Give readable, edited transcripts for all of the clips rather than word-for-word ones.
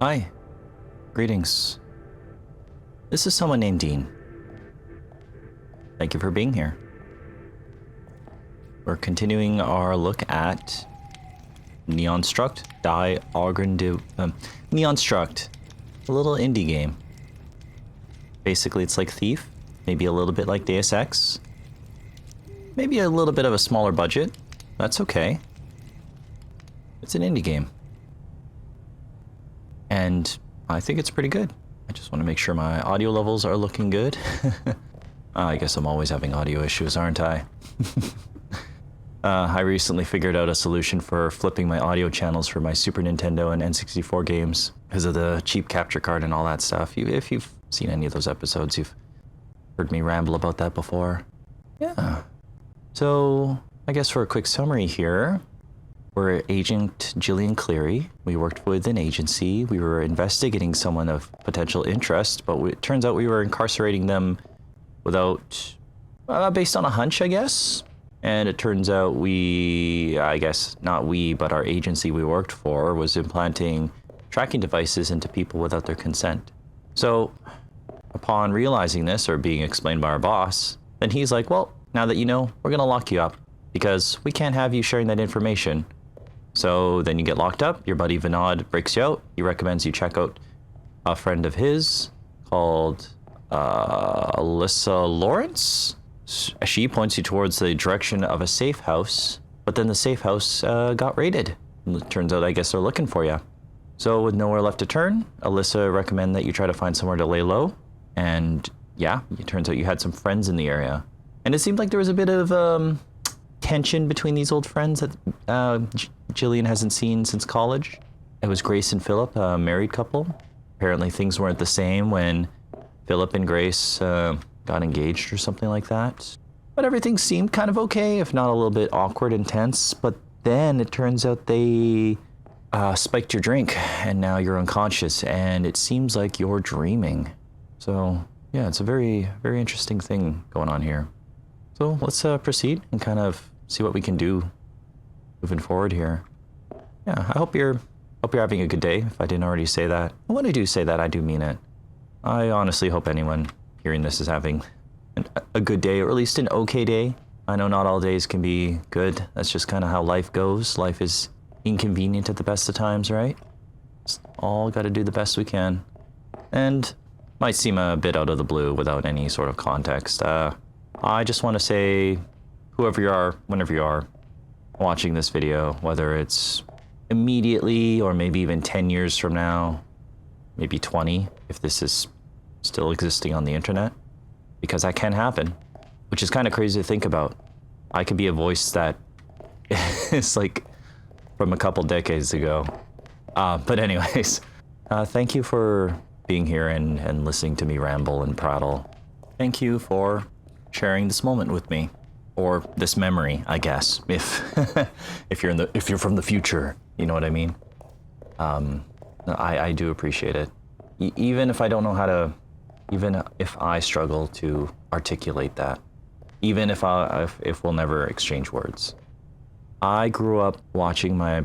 Hi, greetings. This is someone named Dean. Thank you for being here. We're continuing our look at Neon Struct, Neon Struct, a little indie game. Basically, it's like Thief, maybe a little bit like Deus Ex, maybe a little bit of a smaller budget. That's okay. It's an indie game. And I think it's pretty good. I just want to make sure my audio levels are looking good. I guess I'm always having audio issues, aren't I? I recently figured out a solution for flipping my audio channels for my Super Nintendo and N64 games because of the cheap capture card and all that stuff. If you've seen any of those episodes, you've heard me ramble about that before. Yeah. So, I guess for a quick summary here, we're Agent Jillian Cleary. We worked with an agency. We were investigating someone of potential interest, but it turns out we were incarcerating them without, based on a hunch, I guess. And it turns out but our agency we worked for was implanting tracking devices into people without their consent. So upon realizing this, or being explained by our boss, then he's like, well, now that you know, we're gonna lock you up because we can't have you sharing that information. So then you get locked up, your buddy Vinod breaks you out, he recommends you check out a friend of his called Alyssa Lawrence. She points you towards the direction of a safe house, but then the safe house got raided. It turns out, I guess they're looking for you. So with nowhere left to turn, Alyssa recommended that you try to find somewhere to lay low. And yeah, it turns out you had some friends in the area. And it seemed like there was a bit of tension between these old friends that Jillian hasn't seen since college. It was Grace and Philip, a married couple. Apparently things weren't the same when Philip and Grace got engaged or something like that. But everything seemed kind of okay, if not a little bit awkward and tense. But then it turns out they spiked your drink and now you're unconscious and it seems like you're dreaming. So yeah, it's a very, very interesting thing going on here. So let's proceed and kind of see what we can do moving forward here. Yeah, I hope you're having a good day, if I didn't already say that. When I do say that, I do mean it. I honestly hope anyone hearing this is having a good day, or at least an okay day. I know not all days can be good. That's just kind of how life goes. Life is inconvenient at the best of times, right? Just all got to do the best we can. And might seem a bit out of the blue without any sort of context. I just want to say, whoever you are, whenever you are watching this video, whether it's immediately or maybe even 10 years from now, maybe 20, if this is still existing on the internet, because that can happen, which is kind of crazy to think about. I could be a voice that is like from a couple decades ago. But anyways, thank you for being here and listening to me ramble and prattle. Thank you for sharing this moment with me, or this memory, I guess, if you're from the future, you know what I mean. I do appreciate it, even if I don't know how to, even if I struggle to articulate that, even if we'll never exchange words. I grew up watching my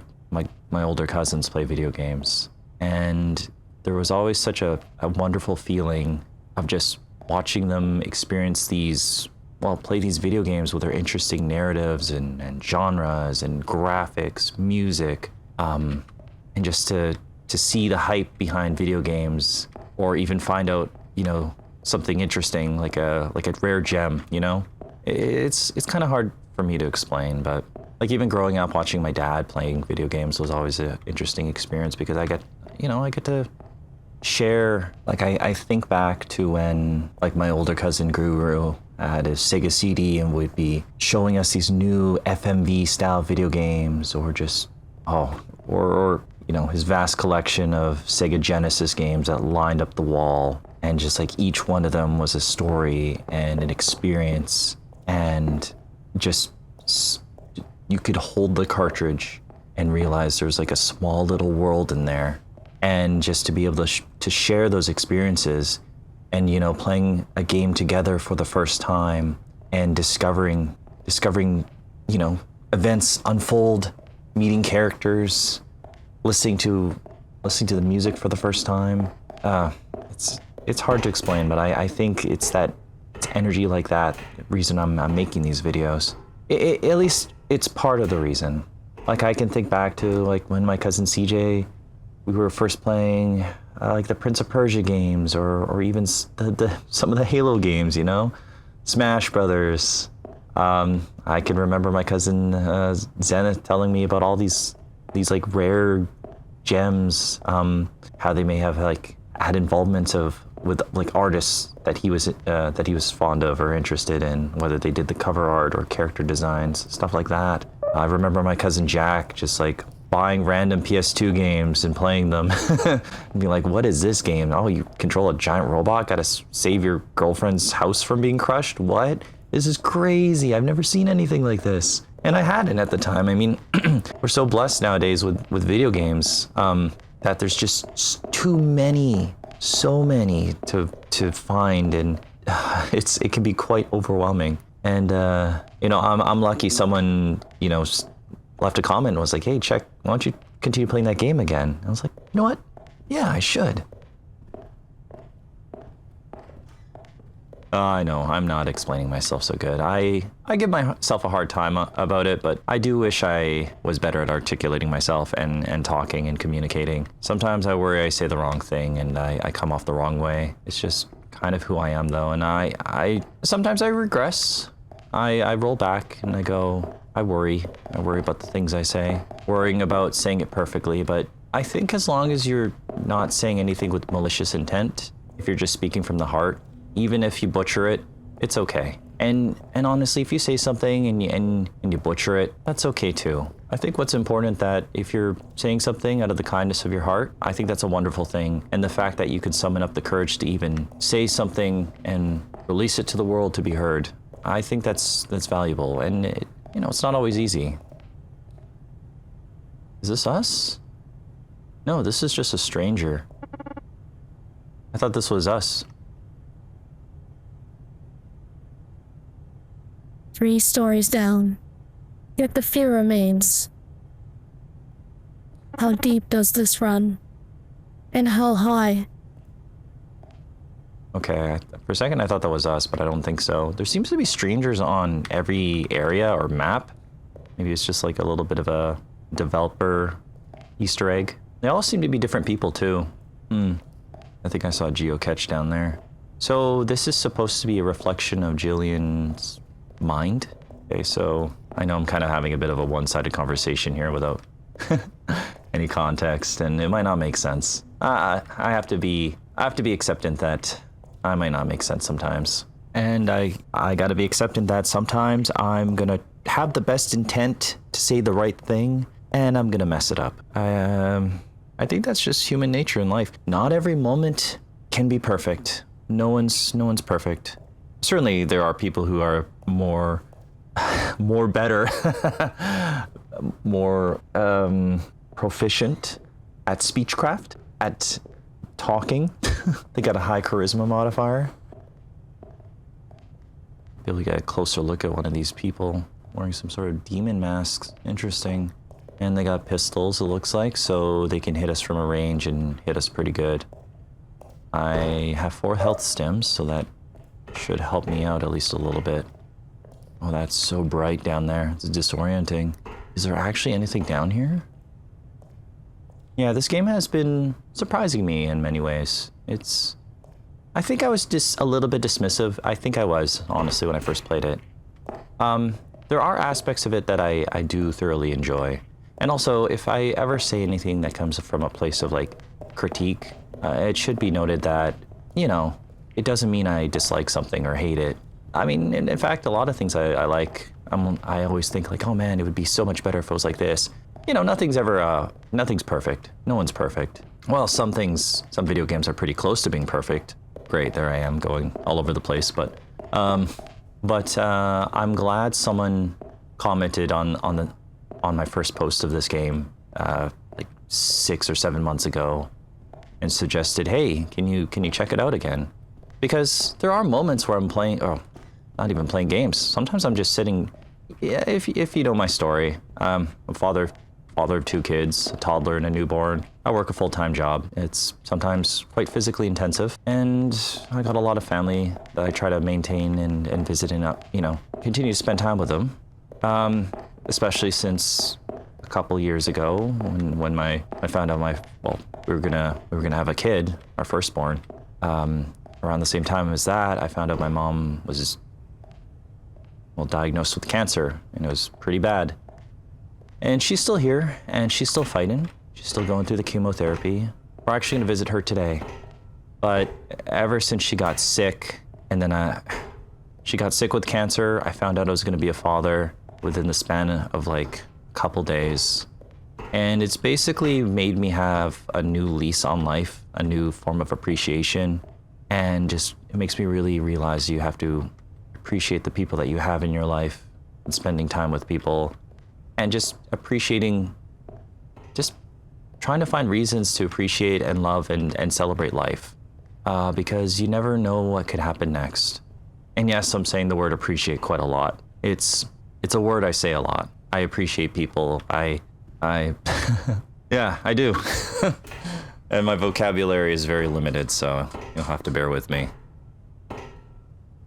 older cousins play video games, and there was always such a wonderful feeling of just watching them experience play these video games with their interesting narratives and genres and graphics, music, and just to see the hype behind video games, or even find out, something interesting, like a rare gem, It's kind of hard for me to explain, but like even growing up watching my dad playing video games was always an interesting experience, because I get to share, like I think back to when like my older cousin Guru had his Sega CD and would be showing us these new FMV style video games, or just or his vast collection of Sega Genesis games that lined up the wall, and just like each one of them was a story and an experience, and just you could hold the cartridge and realize there's like a small little world in there. And just to be able to share those experiences, and playing a game together for the first time, and discovering events unfold, meeting characters, listening to listening to the music for the first time. It's hard to explain, but I think it's energy like that reason I'm making these videos. At least it's part of the reason. Like I can think back to like when my cousin CJ, we were first playing like the Prince of Persia games, or even some of the Halo games, you know, Smash Brothers. I can remember my cousin Zenith telling me about all these like rare gems, how they may have like had involvements with like artists that he was fond of or interested in, whether they did the cover art or character designs, stuff like that. I remember my cousin Jack just like buying random PS2 games and playing them and being like, what is this game? Oh, you control a giant robot, gotta save your girlfriend's house from being crushed? What? This is crazy. I've never seen anything like this. And I hadn't at the time. I mean, we're so blessed nowadays with video games that there's just too many, so many to find, and it can be quite overwhelming. And you know, I'm lucky someone, you know, left a comment and was like, hey, check, why don't you continue playing that game again? I was like, you know what? Yeah, I should. I know, I'm not explaining myself so good. I give myself a hard time about it, but I do wish I was better at articulating myself and talking and communicating. Sometimes I worry I say the wrong thing and I come off the wrong way. It's just kind of who I am though, and I sometimes I regress. I roll back and I go, I worry about the things I say, worrying about saying it perfectly, but I think as long as you're not saying anything with malicious intent, if you're just speaking from the heart, even if you butcher it, it's okay. And honestly, if you say something and you butcher it, that's okay too. I think what's important that if you're saying something out of the kindness of your heart, I think that's a wonderful thing. And the fact that you can summon up the courage to even say something and release it to the world to be heard, I think that's valuable. And you know, it's not always easy. Is this us? No, this is just a stranger. I thought this was us. 3 stories down, yet the fear remains. How deep does this run? And how high? Okay, for a second I thought that was us, but I don't think so. There seems to be strangers on every area or map. Maybe it's just like a little bit of a developer Easter egg. They all seem to be different people too. I think I saw a geocache down there. So this is supposed to be a reflection of Jillian's mind. Okay, so I know I'm kind of having a bit of a one-sided conversation here without any context, and it might not make sense. I have to be acceptant that I might not make sense sometimes, and I gotta be acceptant that sometimes I'm gonna have the best intent to say the right thing, and I'm gonna mess it up. I think that's just human nature in life. Not every moment can be perfect. No one's perfect. Certainly there are people who are more better, more proficient at speechcraft, at talking. They got a high charisma modifier. Be able to get a closer look at one of these people wearing some sort of demon masks. Interesting. And they got pistols, it looks like, so they can hit us from a range and hit us pretty good. I have 4 health stems, so that should help me out at least a little bit. Oh, that's so bright down there. It's disorienting. Is there actually anything down here? Yeah, this game has been surprising me in many ways. I think I was just a little bit dismissive. I think I was, honestly, when I first played it. There are aspects of it that I do thoroughly enjoy. And also, if I ever say anything that comes from a place of like critique, it should be noted that, you know, it doesn't mean I dislike something or hate it. I mean, in fact, a lot of things I like, I always think like, oh man, it would be so much better if it was like this. You know, nothing's perfect. No one's perfect. Well, some video games are pretty close to being perfect. Great, there I am going all over the place, but I'm glad someone commented on my first post of this game, like 6 or 7 months ago, and suggested, hey, can you check it out again? Because there are moments where I'm playing, or not even playing games. Sometimes I'm just sitting. Yeah, if you know my story, I'm a father father of 2 kids, a toddler and a newborn. I work a full-time job. It's sometimes quite physically intensive, and I got a lot of family that I try to maintain and visit and, continue to spend time with them. Especially since a couple years ago when I found out we were gonna have a kid, our firstborn. Around the same time as that, I found out my mom was diagnosed with cancer, and it was pretty bad. And she's still here, and she's still fighting. She's still going through the chemotherapy. We're actually gonna visit her today. But ever since she got sick, and then she got sick with cancer, I found out I was gonna be a father within the span of like a couple days. And it's basically made me have a new lease on life, a new form of appreciation. And just, it makes me really realize you have to appreciate the people that you have in your life and spending time with people and just appreciating, just trying to find reasons to appreciate and love and celebrate life. Because you never know what could happen next. And yes, I'm saying the word appreciate quite a lot. It's a word I say a lot. I appreciate people. I yeah, I do. And my vocabulary is very limited, so you'll have to bear with me.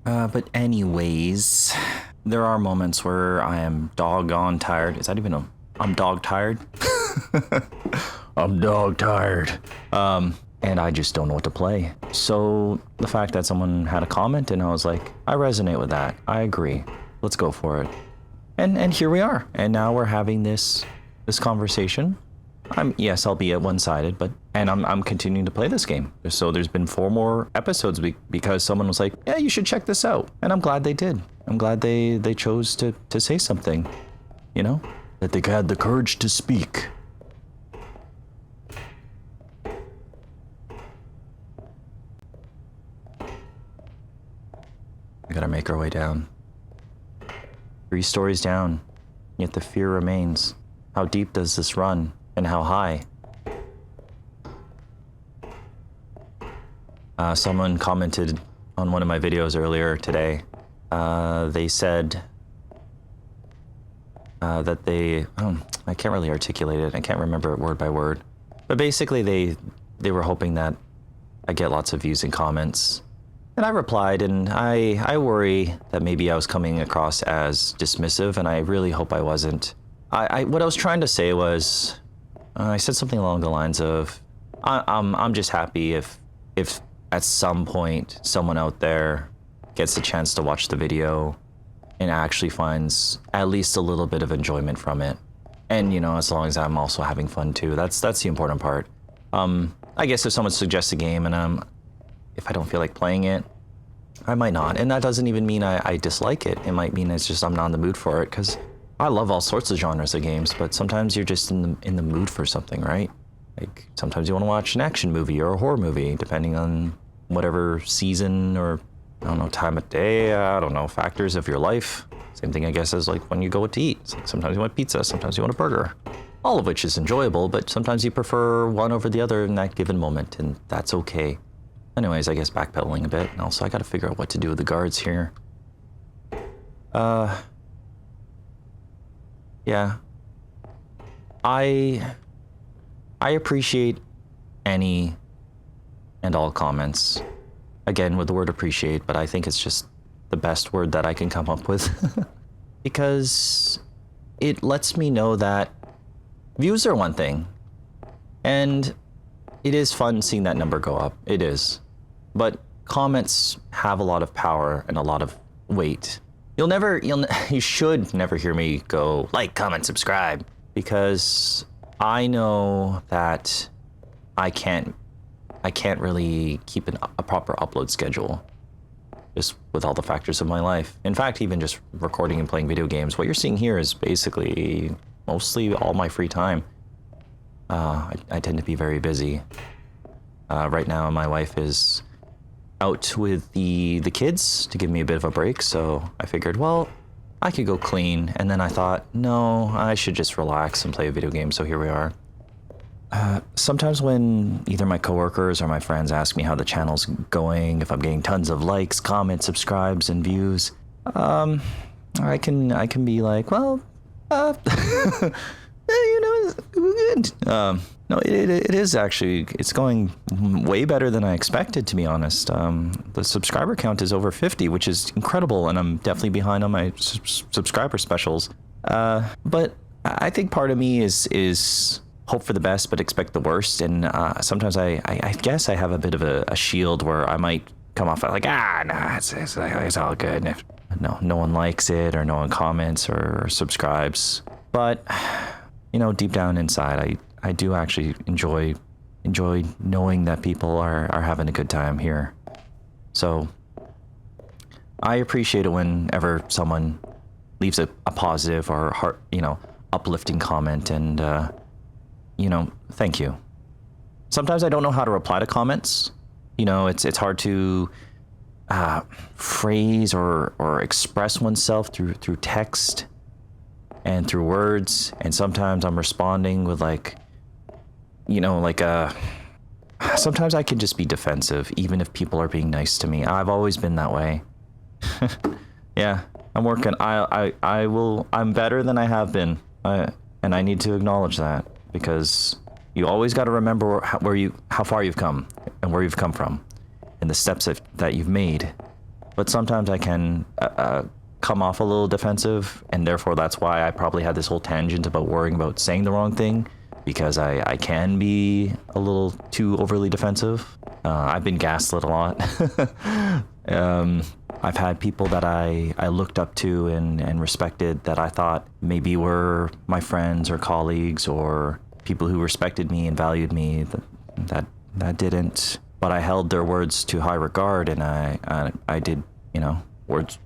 But anyways, there are moments where I am doggone tired. Is that even I'm dog tired? I'm dog tired. And I just don't know what to play. So the fact that someone had a comment and I was like, I resonate with that. I agree. Let's go for it. And here we are. And now we're having this conversation. Yes, I'll be at one-sided, but I'm continuing to play this game. So there's been 4 more episodes because someone was like, yeah, you should check this out. And I'm glad they did. I'm glad they chose to say something, that they had the courage to speak. We gotta make our way down. 3 stories down, yet the fear remains. How deep does this run, and how high? Someone commented on one of my videos earlier today. They said that I can't really articulate it. I can't remember it word by word. But basically they were hoping that I get lots of views and comments. And I replied, and I worry that maybe I was coming across as dismissive, and I really hope I wasn't. What I was trying to say was, I said something along the lines of, I'm just happy if at some point someone out there gets the chance to watch the video and actually finds at least a little bit of enjoyment from it. And as long as I'm also having fun too, that's the important part. I guess if someone suggests a game and if I don't feel like playing it, I might not. And that doesn't even mean I dislike it. It might mean it's just I'm not in the mood for it, because I love all sorts of genres of games, but sometimes you're just in the mood for something, right? Like sometimes you want to watch an action movie or a horror movie, depending on whatever season or, I don't know, time of day, I don't know, factors of your life. Same thing, I guess, as like when you go out to eat. It's like sometimes you want pizza, sometimes you want a burger. All of which is enjoyable, but sometimes you prefer one over the other in that given moment, and that's okay. Anyways, I guess backpedaling a bit. And also, I gotta figure out what to do with the guards here. Yeah. I appreciate any and all comments. Again, with the word appreciate, but I think it's just the best word that I can come up with. Because it lets me know that views are one thing. And it is fun seeing that number go up. It is. But comments have a lot of power and a lot of weight. You should never hear me go like, comment, subscribe, because I know that I can't really keep a proper upload schedule just with all the factors of my life. In fact, even just recording and playing video games, what you're seeing here is basically mostly all my free time. I tend to be very busy. Right now, my wife is out with the kids to give me a bit of a break, so I figured, well, I could go clean, and then I thought, no, I should just relax and play a video game, so here we are. Sometimes when either my coworkers or my friends ask me how the channel's going, if I'm getting tons of likes, comments, subscribes, and views, I can be like, well, good. No, it is actually. It's going way better than I expected, to be honest. The subscriber count is over 50, which is incredible, and I'm definitely behind on my subscriber specials. But I think part of me is hope for the best, but expect the worst. And sometimes I guess I have a bit of a shield where I might come off like, nah, it's all good. And if no one likes it or no one comments or subscribes. But, you know, deep down inside, I do actually enjoy knowing that people are having a good time here. So I appreciate it whenever someone leaves a positive or uplifting comment, and thank you. Sometimes I don't know how to reply to comments. You know, it's hard to phrase or express oneself through text and through words, and sometimes I'm responding with sometimes I can just be defensive even if people are being nice to me. I've always been that way. Yeah, I'm working. I'm better than I have been, and I need to acknowledge that, because you always got to remember how far you've come and where you've come from and the steps that you've made. But sometimes I can come off a little defensive, and therefore that's why I probably had this whole tangent about worrying about saying the wrong thing, because I can be a little too overly defensive. I've been gaslit a lot. I've had people that I looked up to and respected that I thought maybe were my friends or colleagues or people who respected me and valued me, that didn't. But I held their words to high regard, and I did, words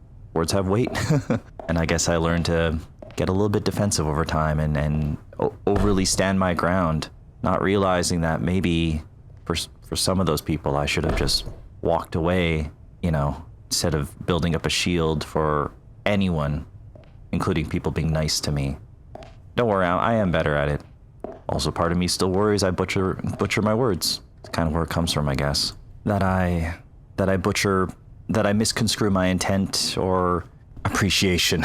have weight. And I guess I learned to get a little bit defensive over time and overly stand my ground, not realizing that maybe for some of those people I should have just walked away, instead of building up a shield for anyone, including people being nice to me. Don't worry, I am better at it. Also, part of me still worries I butcher my words. It's kind of where it comes from, I guess. That I misconstrue my intent or appreciation.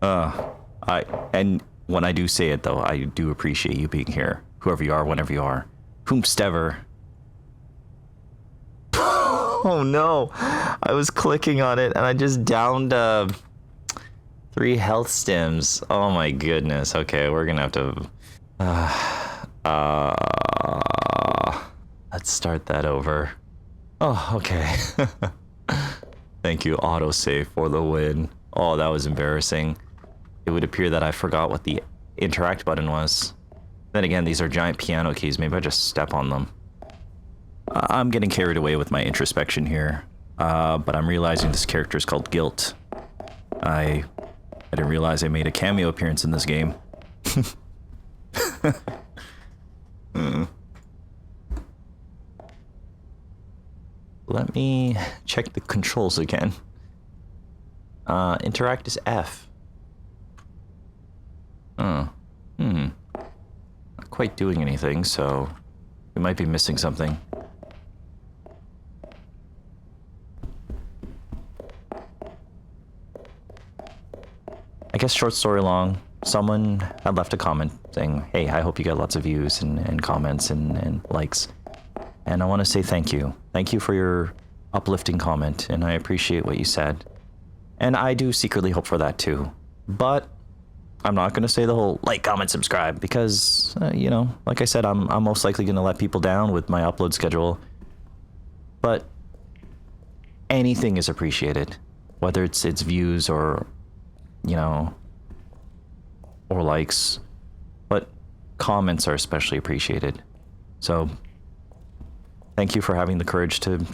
And when I do say it, though, I do appreciate you being here, whoever you are, whenever you are, whomstever. Oh no, I was clicking on it and I just downed 3 health stims. Oh my goodness. Okay, we're gonna have to let's start that over. Oh, okay. Thank you, autosave, for the win. Oh, that was embarrassing. It would appear that I forgot what the interact button was. Then again, these are giant piano keys. Maybe I just step on them. I'm getting carried away with my introspection here, but I'm realizing this character is called Guilt. I didn't realize I made a cameo appearance in this game. Let me check the controls again. Interact is F. Not quite doing anything, so we might be missing something. I guess short story long, someone had left a comment saying, hey, I hope you got lots of views and comments and likes. And I want to say thank you. Thank you for your uplifting comment, and I appreciate what you said. And I do secretly hope for that too. But I'm not going to say the whole like, comment, subscribe, because, like I said, I'm most likely going to let people down with my upload schedule. But anything is appreciated, whether it's views or, or likes. But comments are especially appreciated. So thank you for having the courage to,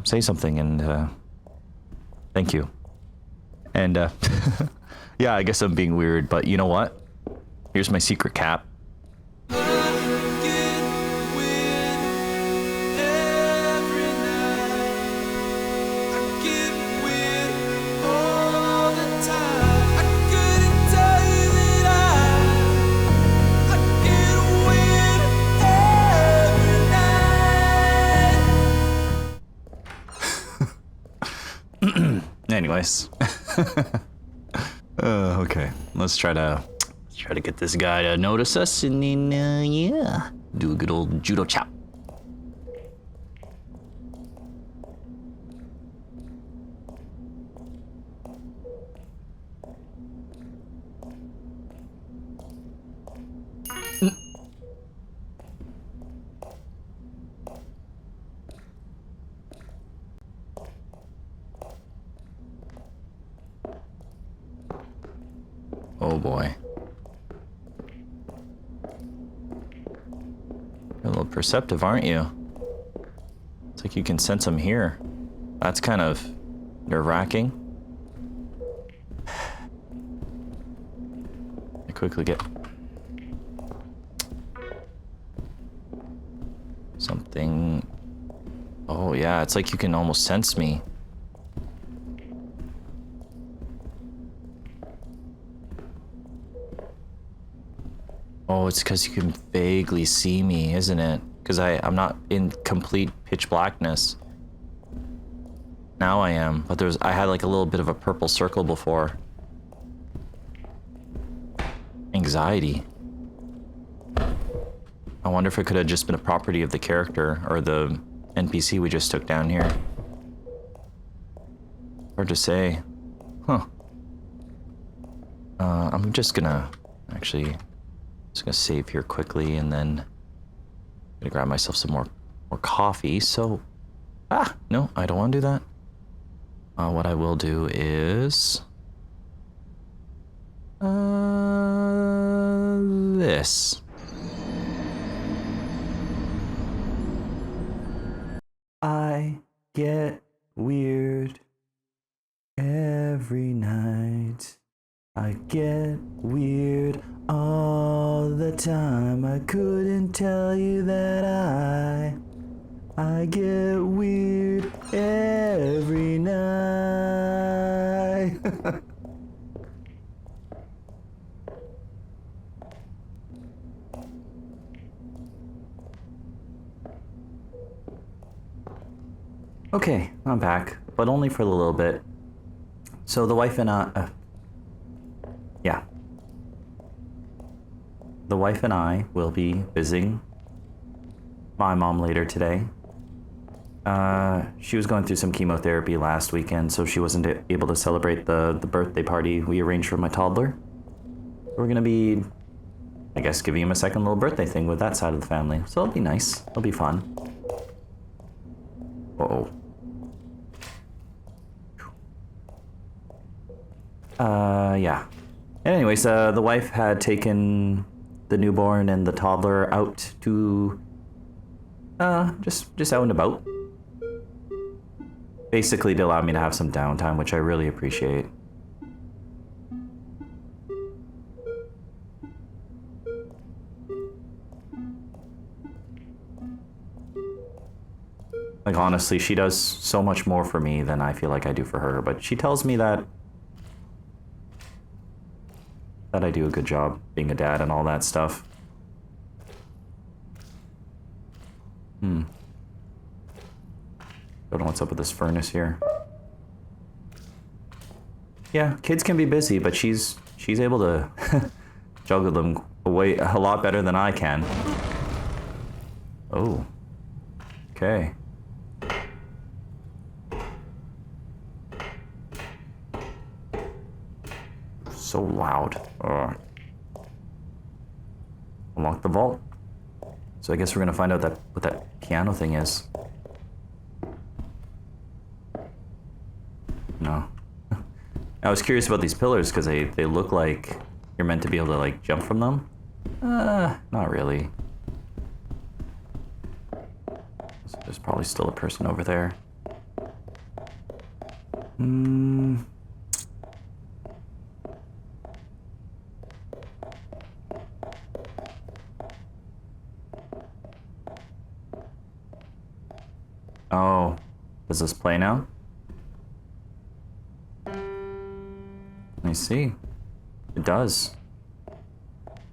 say something, and thank you. And yeah, I guess I'm being weird, but you know what? Here's my secret cap. Anyways. Okay, let's try to Try to get this guy to notice us, and then, yeah, do a good old judo chop. Oh boy. You're a little perceptive, aren't you? It's like you can sense them here. That's kind of nerve-wracking. I quickly get something. Oh yeah, it's like you can almost sense me. Oh, it's because you can vaguely see me, isn't it? Because I'm not in complete pitch blackness. Now I am, but I had like a little bit of a purple circle before. Anxiety. I wonder if it could have just been a property of the character or the NPC we just took down here. Hard to say. Huh. I'm just gonna save here quickly, and then I'm gonna grab myself some more coffee. So, no, I don't want to do that. What I will do is this. I get weird every night. I get weird all the time. I couldn't tell you that I get weird every night. Okay, I'm back, but only for a little bit. So the wife and the wife and I will be visiting my mom later today. She was going through some chemotherapy last weekend, so she wasn't able to celebrate the birthday party we arranged for my toddler. We're gonna be, I guess, giving him a second little birthday thing with that side of the family. So it'll be nice. It'll be fun. Uh-oh. Yeah. And anyways, the wife had taken the newborn and the toddler out to, just out and about. Basically to allow me to have some downtime, which I really appreciate. Like, honestly, she does so much more for me than I feel like I do for her, but she tells me that I do a good job being a dad and all that stuff. Don't know what's up with this furnace here. Yeah, kids can be busy, but she's able to juggle them away a lot better than I can. Oh. Okay. So loud. Unlock the vault. So I guess we're gonna find out what that piano thing is. No. I was curious about these pillars because they look like you're meant to be able to like jump from them. Not really. So there's probably still a person over there. Oh, does this play now? I see. It does.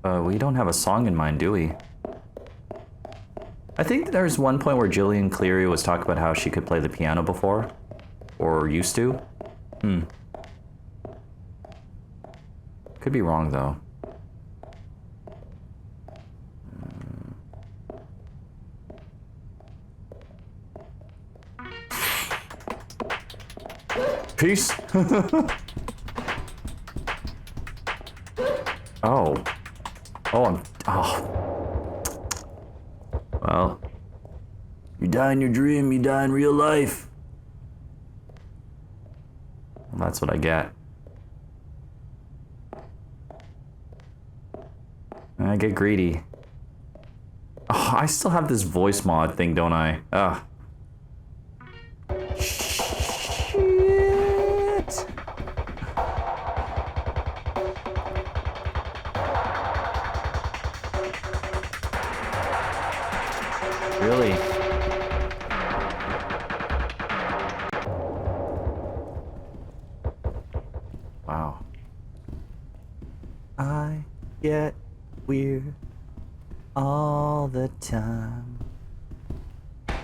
We don't have a song in mind, do we? I think there's one point where Jillian Cleary was talking about how she could play the piano before. Or used to. Could be wrong, though. Peace. Oh. Oh, well. You die in your dream, you die in real life. Well, that's what I get. I get greedy. Oh, I still have this voice mod thing, don't I? Ugh. Shit. Really? Wow. I get weird all the time.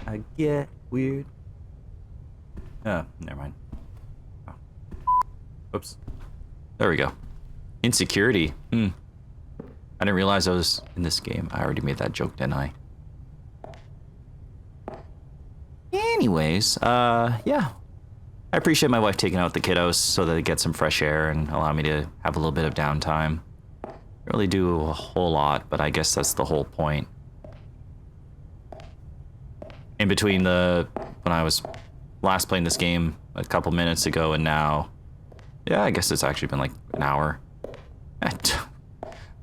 I get weird. Oh, never mind. Oh. Oops. There we go. Insecurity. I didn't realize I was in this game. I already made that joke, didn't I? Anyways, yeah. I appreciate my wife taking out the kiddos so that they get some fresh air and allow me to have a little bit of downtime. Really do a whole lot, but I guess that's the whole point. In between when I was last playing this game a couple minutes ago and now, yeah, I guess it's actually been like an hour. I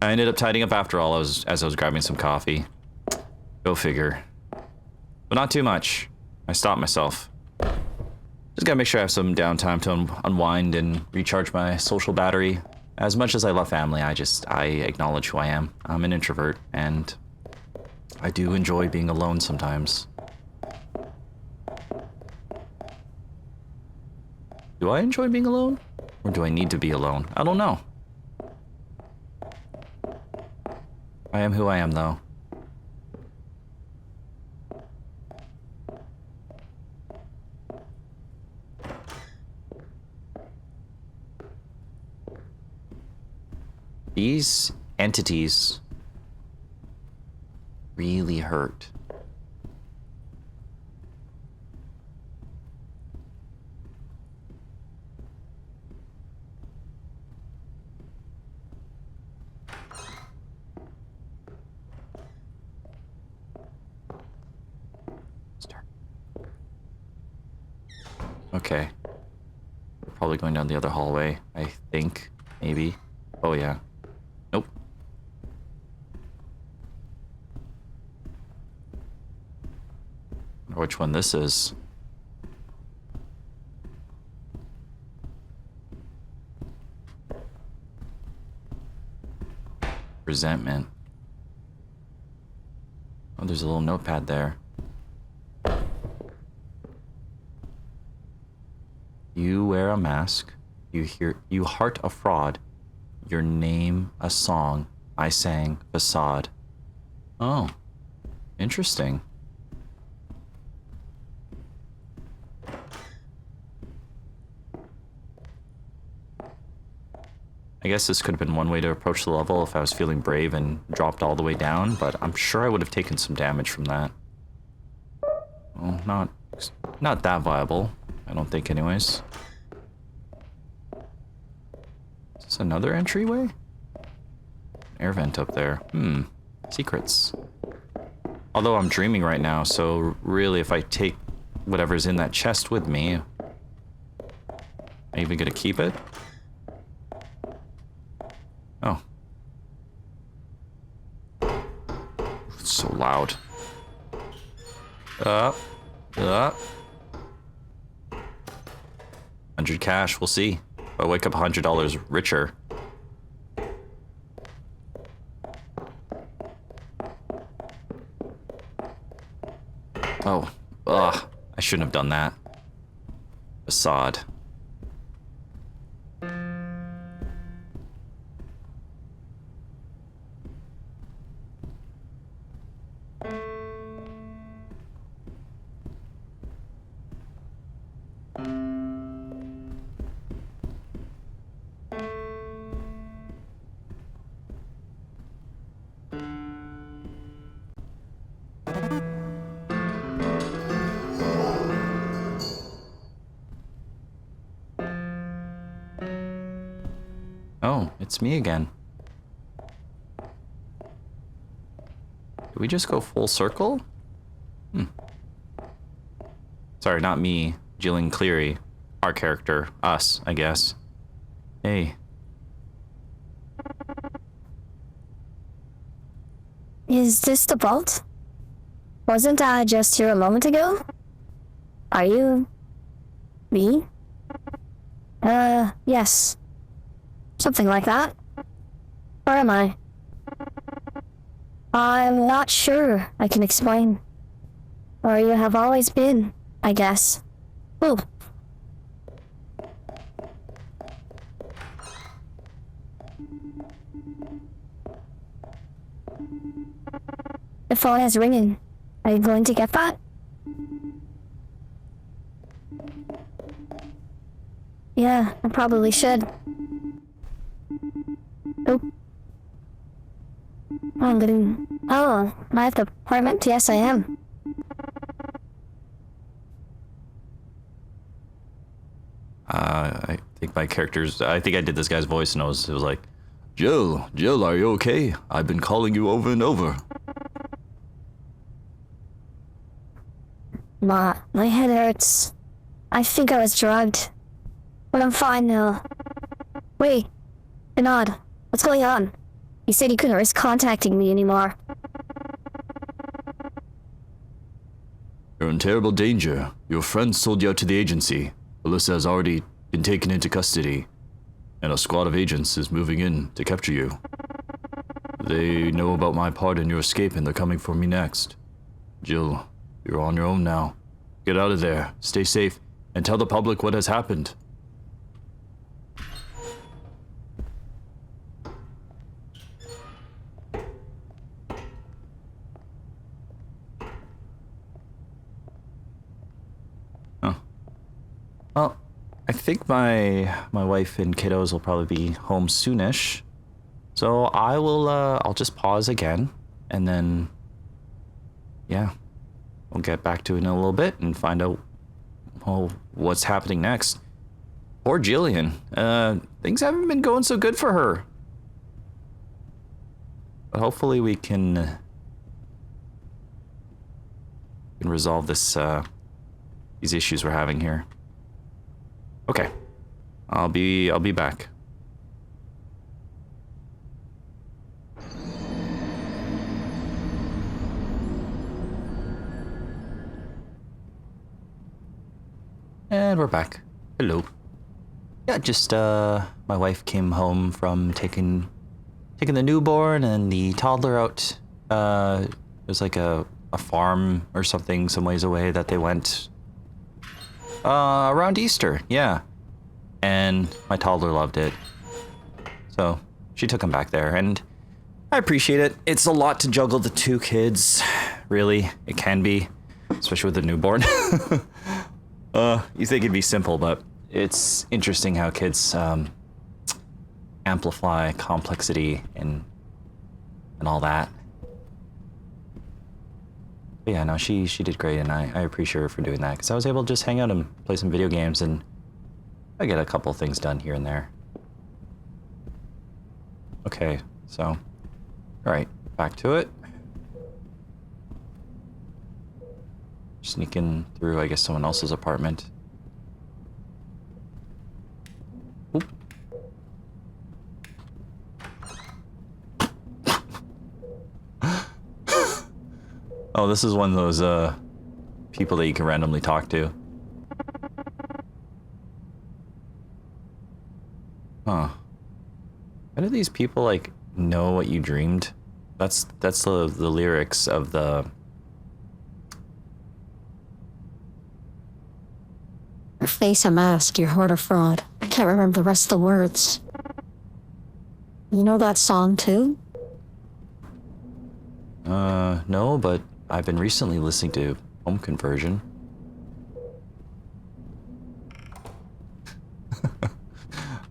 ended up tidying up after all as I was grabbing some coffee. Go figure. But not too much. I stopped myself. Just gotta make sure I have some downtime to unwind and recharge my social battery. As much as I love family, I acknowledge who I am. I'm an introvert, and I do enjoy being alone sometimes. Do I enjoy being alone? Or do I need to be alone? I don't know. I am who I am, though. These entities really hurt. Okay. We're probably going down the other hallway, I think. Maybe. Oh, yeah. Nope. I wonder which one this is. Resentment. Oh, there's a little notepad there. You wear a mask. You heart a fraud. Your name a song. I sang facade. Oh, interesting. I guess this could have been one way to approach the level if I was feeling brave and dropped all the way down, but I'm sure I would have taken some damage from that. Well, not that viable. I don't think anyways. Is this another entryway? Air vent up there. Secrets. Although I'm dreaming right now, so really if I take whatever's in that chest with me, am I even gonna keep it? Oh. It's so loud. 100 cash, we'll see. If I wake up $100 richer. Oh, ugh, I shouldn't have done that. Facade. Oh, it's me again. Did we just go full circle? Sorry, not me. Jillian Cleary. Our character. Us, I guess. Hey. Is this the vault? Wasn't I just here a moment ago? Are you... me? Yes. Something like that. Where am I? I'm not sure I can explain. Or you have always been, I guess. Ooh. The phone is ringing. Are you going to get that? Yeah, I probably should. Oh. I'm getting... Oh, am I at the apartment? Yes, I am. I think my character's... I think I did this guy's voice and it was like, Jill, are you okay? I've been calling you over and over. My head hurts. I think I was drugged. But I'm fine now. Wait, Bernard, what's going on? You said you couldn't risk contacting me anymore. You're in terrible danger. Your friend sold you out to the agency. Alyssa has already been taken into custody, and a squad of agents is moving in to capture you. They know about my part in your escape and they're coming for me next. Jill, you're on your own now. Get out of there, stay safe, and tell the public what has happened. Well, I think my wife and kiddos will probably be home soonish. So I will, I'll just pause again, and then, yeah, we'll get back to it in a little bit and find out, well, what's happening next. Poor Jillian. Things haven't been going so good for her. But hopefully we can resolve this, these issues we're having here. Okay, I'll be back. And we're back. Hello. Yeah, just my wife came home from taking the newborn and the toddler out. It was like a farm or something some ways away that they went around Easter, yeah. And my toddler loved it. So she took him back there, and I appreciate it. It's a lot to juggle the two kids, really. It can be, especially with the newborn. You think it'd be simple, but it's interesting how kids amplify complexity and all that. But yeah, no, she did great, and I appreciate her for doing that, because I was able to just hang out and play some video games, and I get a couple things done here and there. Okay, so, all right, back to it. Sneaking through, I guess, someone else's apartment. Oop. Oh, this is one of those people that you can randomly talk to. Huh. How do these people like know what you dreamed? That's the lyrics of the... Your face a mask, your heart a fraud. I can't remember the rest of the words. You know that song too? No, but I've been recently listening to Home Conversion.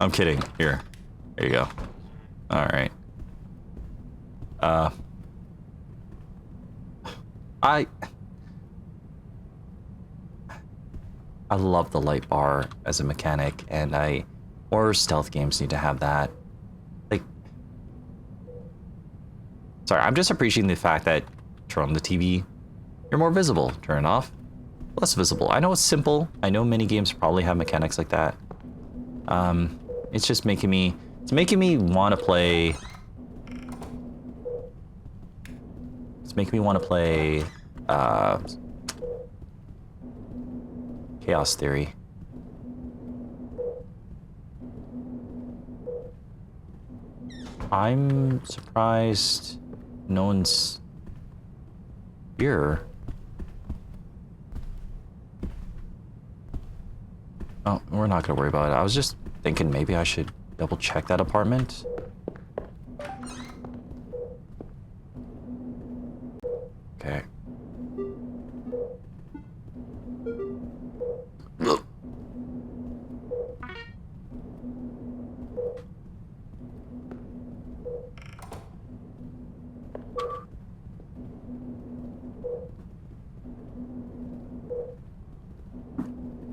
I'm kidding. Here you go. All right. I love the light bar as a mechanic, and more stealth games need to have that. Sorry, I'm just appreciating the fact that turn on the TV, you're more visible. Turn it off, less visible. I know it's simple. I know many games probably have mechanics like that. It's just making me, want to play. It's making me want to play, Chaos Theory. I'm surprised no one's here. Oh, we're not gonna worry about it. I was just thinking maybe I should double check that apartment. Okay.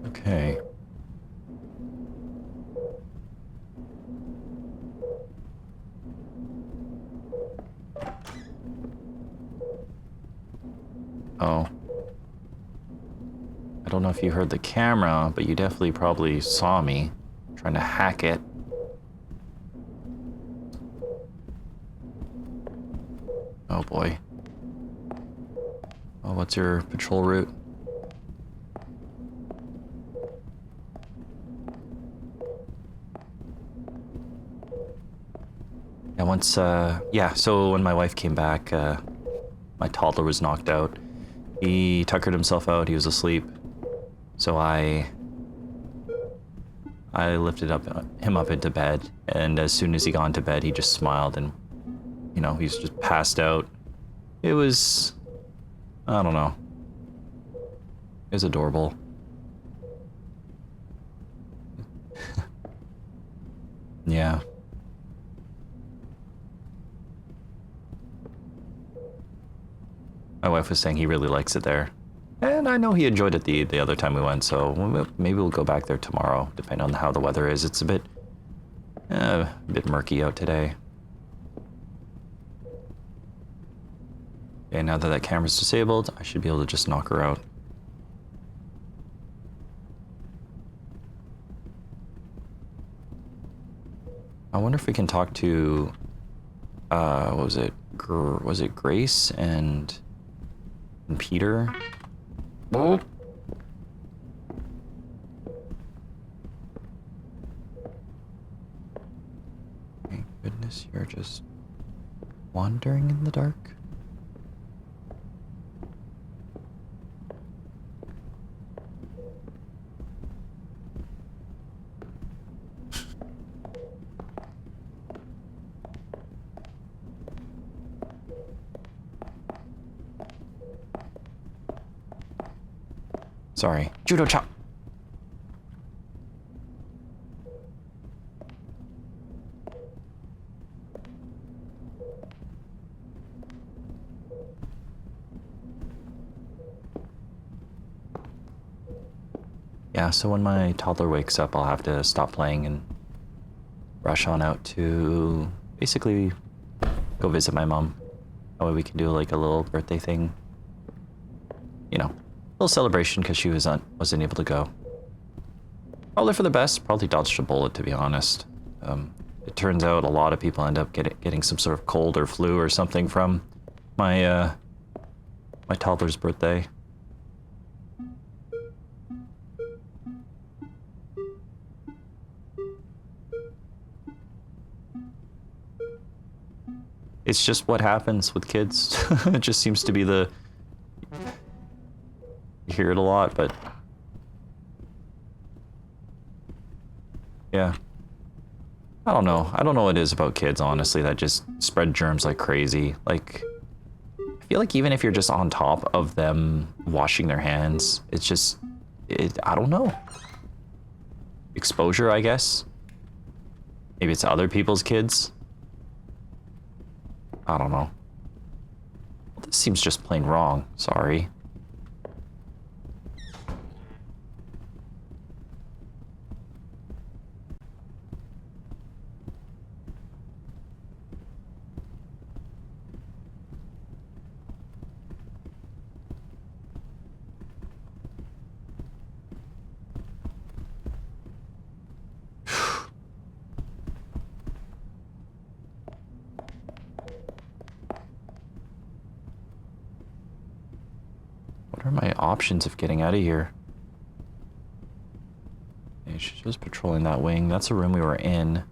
Okay. Oh. I don't know if you heard the camera, but you definitely probably saw me trying to hack it. Oh boy. Oh, what's your patrol route? Yeah, so when my wife came back, my toddler was knocked out. He tuckered himself out, he was asleep. So I lifted him up into bed, and as soon as he got into bed, he just smiled and, you know, he's just passed out. It was, I don't know. It was adorable. Yeah. My wife was saying he really likes it there. And I know he enjoyed it the other time we went, so maybe we'll go back there tomorrow, depending on how the weather is. It's a bit murky out today. Okay, now that that camera's disabled, I should be able to just knock her out. I wonder if we can talk to, what was it? Was it Grace and Peter? Oh. Thank goodness you're just wandering in the dark. Sorry. Judo chop. Yeah, so when my toddler wakes up, I'll have to stop playing and rush on out to basically go visit my mom. That way we can do like a little birthday thing. You know, little celebration because she wasn't able to go. Probably for the best. Probably dodged a bullet, to be honest. It turns out a lot of people end up getting some sort of cold or flu or something from my my toddler's birthday. It's just what happens with kids. It just seems to be you hear it a lot, but yeah. I don't know. I don't know what it is about kids, honestly, that just spread germs like crazy. Like, I feel like even if you're just on top of them washing their hands, it's just, I don't know. Exposure, I guess. Maybe it's other people's kids. I don't know. Well, this seems just plain wrong. Sorry. options of getting out of here. Okay, she's just patrolling that wing. That's the room we were in.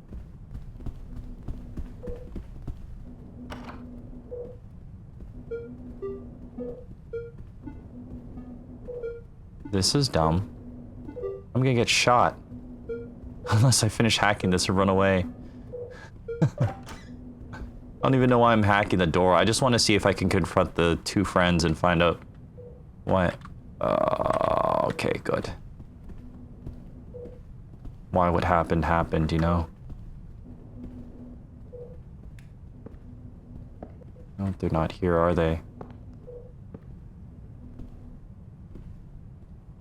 This is dumb. I'm gonna get shot. Unless I finish hacking this and run away. I don't even know why I'm hacking the door. I just want to see if I can confront the two friends and find out what. Okay, good. Why what happened, you know? No, they're not here, are they?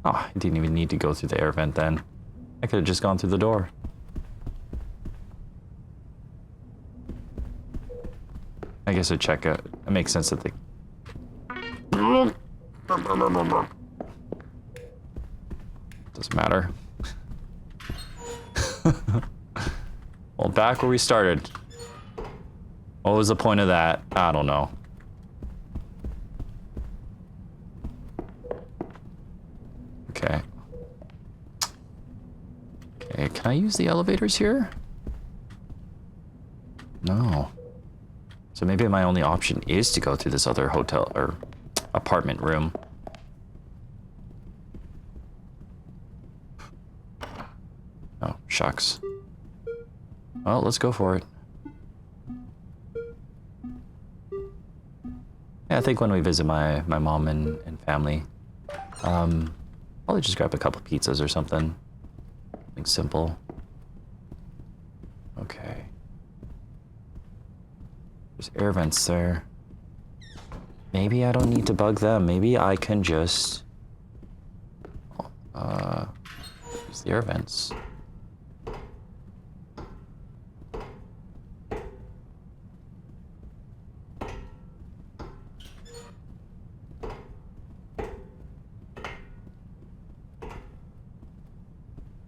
Oh, I didn't even need to go through the air vent then. I could have just gone through the door. I guess I'd check it. It makes sense that they... Doesn't matter. Well, back where we started. What was the point of that? I don't know. Okay. Okay, can I use the elevators here? No. So maybe my only option is to go through this other hotel or apartment room. Oh, shucks. Well, let's go for it. Yeah, I think when we visit my mom and family, probably just grab a couple pizzas or something. Something simple. Okay. There's air vents there. Maybe I don't need to bug them. Maybe I can just... use the air vents.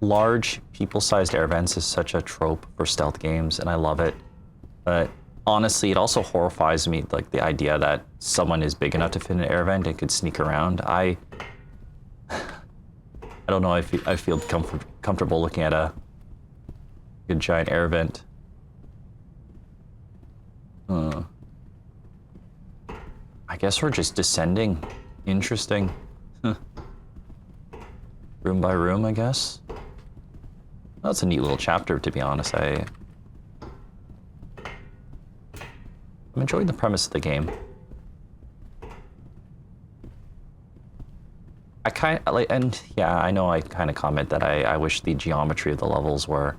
Large, people-sized air vents is such a trope for stealth games, and I love it. But honestly, it also horrifies me, like the idea that someone is big enough to fit in an air vent and could sneak around. I don't know. I feel comfortable looking at a good giant air vent. I guess we're just descending. Interesting. Room by room, I guess. Well, that's a neat little chapter, to be honest. I'm enjoying the premise of the game. I kind of like, and yeah, I know I kind of comment that I wish the geometry of the levels were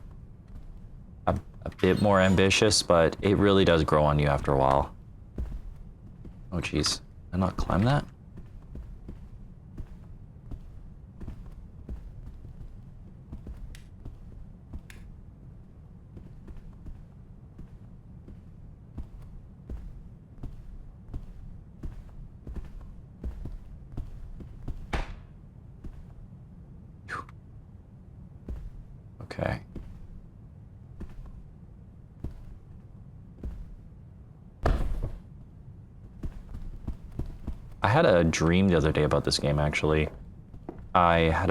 a bit more ambitious, but it really does grow on you after a while. Oh, geez. Did I not climb that? Okay. I had a dream the other day about this game, actually. I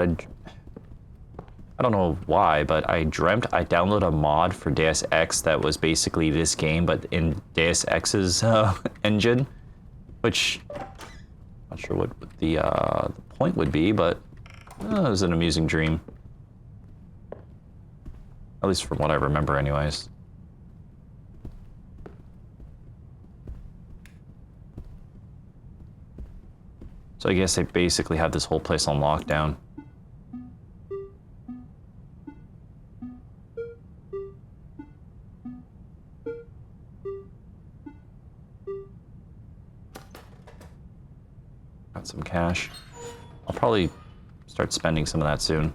don't know why, but I dreamt I downloaded a mod for Deus Ex that was basically this game, but in Deus Ex's engine, which I'm not sure what the point would be, but it was an amusing dream. At least from what I remember anyways. So I guess they basically have this whole place on lockdown. Got some cash. I'll probably start spending some of that soon.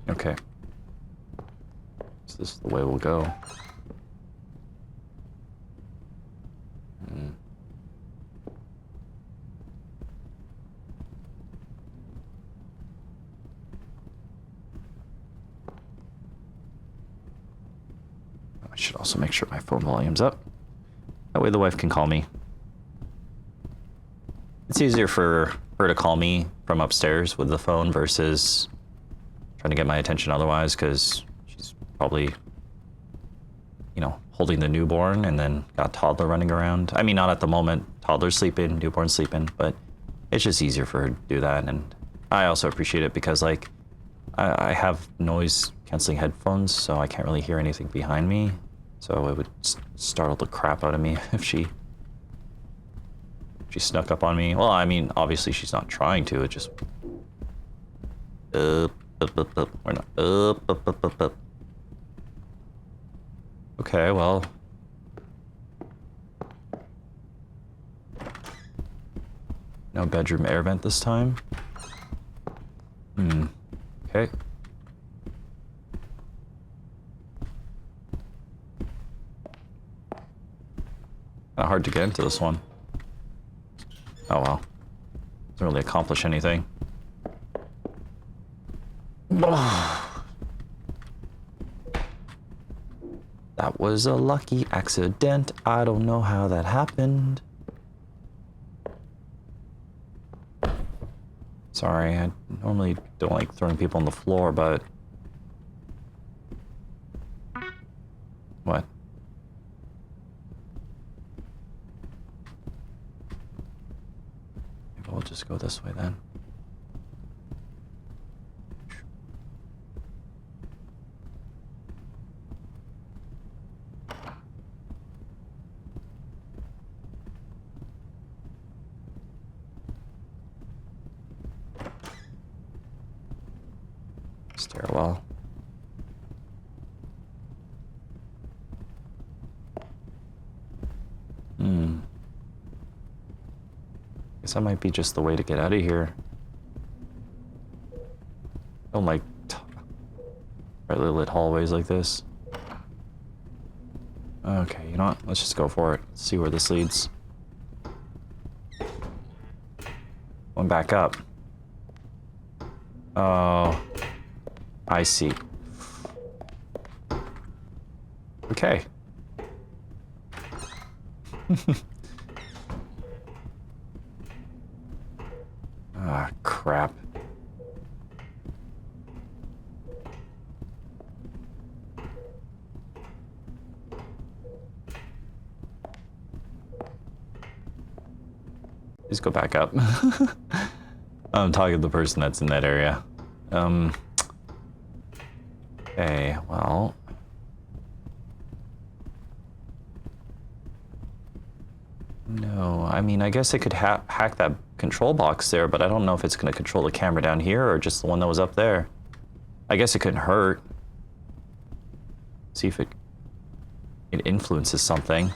Okay. So this is the way we'll go. I should also make sure my phone volume's up. That way the wife can call me. It's easier for her to call me from upstairs with the phone versus trying to get my attention otherwise, because she's probably, you know, holding the newborn and then got toddler running around. I mean, not at the moment. Toddler's sleeping, newborn's sleeping, but it's just easier for her to do that. And I also appreciate it because, like, I have noise canceling headphones, so I can't really hear anything behind me. So it would startle the crap out of me if she snuck up on me. Well, I mean, obviously she's not trying to. It just we're not up. Okay, well. No bedroom air vent this time. Okay. Kinda hard to get into this one. Oh well. Doesn't really accomplish anything. That was a lucky accident. I don't know how that happened. Sorry, I normally don't like throwing people on the floor, but... What? Maybe we'll just go this way then. Stairwell. Guess that might be just the way to get out of here. Don't like brightly lit hallways like this. Okay, you know what? Let's just go for it. Let's see where this leads. Going back up. Oh, I see. Okay. Ah, crap. Just go back up. I'm talking to the person that's in that area. Okay, well. No, I mean, I guess I could hack that control box there, but I don't know if it's going to control the camera down here or just the one that was up there. I guess it couldn't hurt. See if it influences something.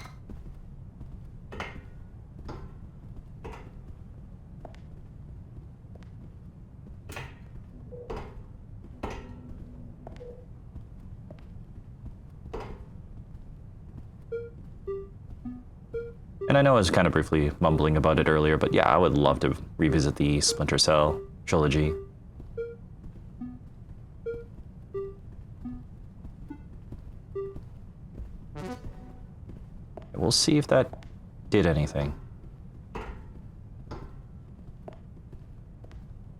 And I know I was kind of briefly mumbling about it earlier, but yeah, I would love to revisit the Splinter Cell trilogy. We'll see if that did anything.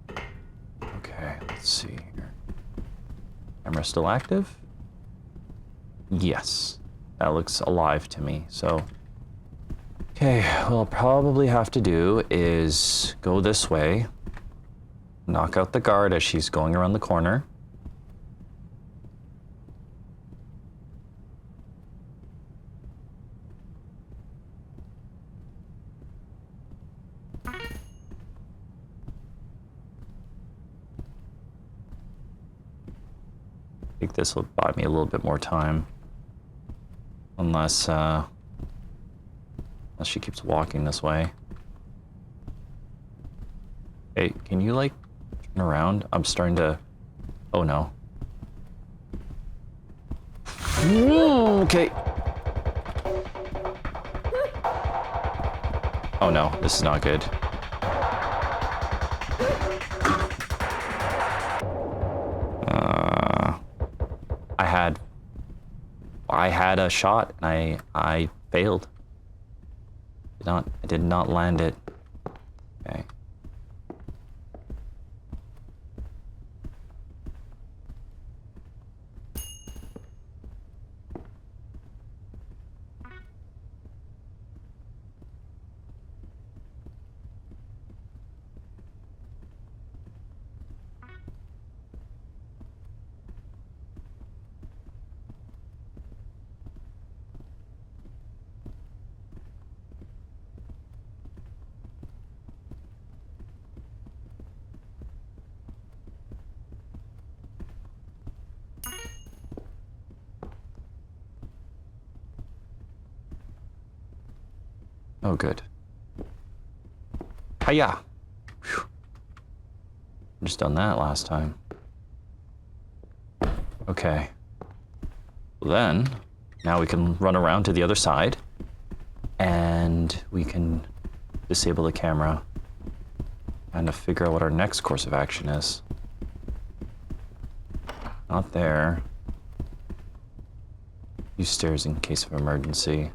Okay, let's see here. Camera still active? Yes, that looks alive to me, so... Okay, what I'll probably have to do is go this way, knock out the guard as she's going around the corner. I think this will buy me a little bit more time. Unless she keeps walking this way. Hey, can you, like, turn around? I'm starting to... Oh, no. Okay. Oh, no. This is not good. I had I had a shot and I failed. I did not land it. Okay. Oh, good. Hiya! Whew. Just done that last time. Okay. Well, then, now we can run around to the other side, and we can disable the camera and figure out what our next course of action is. Not there. Use stairs in case of emergency.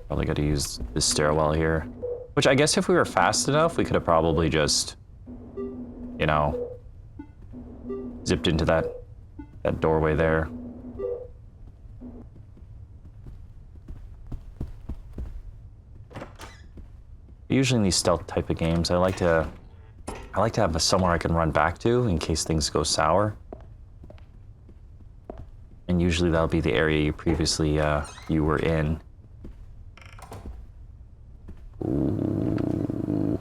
Probably got to use this stairwell here. Which I guess if we were fast enough, we could have probably just, you know, zipped into that doorway there. Usually in these stealth type of games, I like to have somewhere I can run back to in case things go sour. And usually that'll be the area you previously you were in. Ooh.